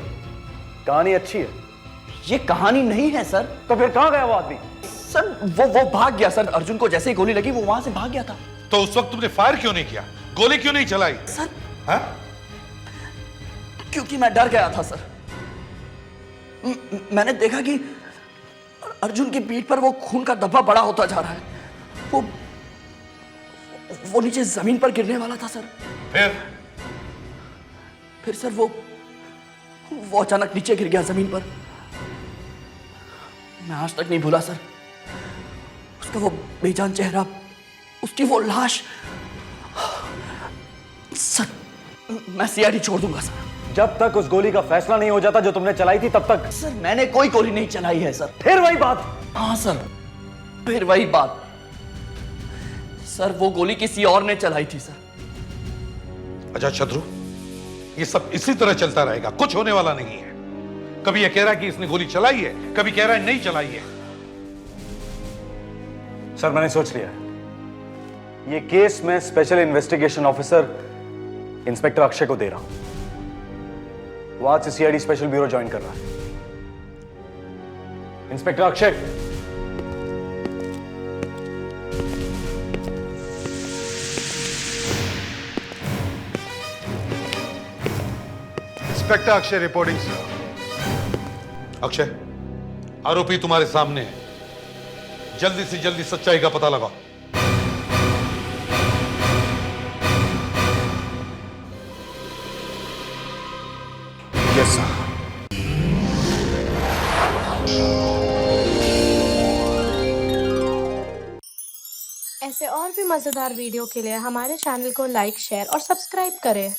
कहानी अच्छी है। ये कहानी नहीं है सर। तो फिर कहां गया वो आदमी? सर वो भाग गया सर। अर्जुन को जैसे ही गोली लगी वो वहां से भाग गया था। तो उस वक्त तुमने फायर क्यों नहीं किया? गोली क्यों नहीं चलाई? सर, हाँ? क्योंकि मैं डर गया था सर। मैंने देखा कि अर्जुन की पीठ पर वो खून का धब्बा बड़ा होता जा रहा है। वो नीचे जमीन पर गिरने वाला था सर। फिर सर वो अचानक नीचे गिर गया जमीन पर। मैं आज तक नहीं भूला सर उसका वो बेजान चेहरा, उसकी वो लाश। सर, मैं सीआईडी छोड़ दूंगा सर। जब तक उस गोली का फैसला नहीं हो जाता जो तुमने चलाई थी तब तक। सर, मैंने कोई गोली नहीं चलाई है सर। फिर वही बात? हाँ सर, फिर वही बात। सर, वो गोली किसी और ने चलाई थी सर। अच्छा शत्रु, ये सब इसी तरह चलता रहेगा, कुछ होने वाला नहीं है। कभी ये कह रहा है कि इसने गोली चलाई है, कभी कह रहा है नहीं चलाई है। सर, मैंने सोच लिया, ये केस मैं special investigation officer inspector Akshay को दे रहा हूं। वो आज से सीआईडी स्पेशल ब्यूरो ज्वाइन कर रहा है। Inspector Akshay, inspector Akshay reporting sir. Akshay, आरोपी तुम्हारे सामने है, जल्दी से जल्दी सच्चाई का पता लगाओ। Yes sir. ऐसे और भी मज़ेदार वीडियो के लिए हमारे चैनल को लाइक, शेयर और सब्सक्राइब करें।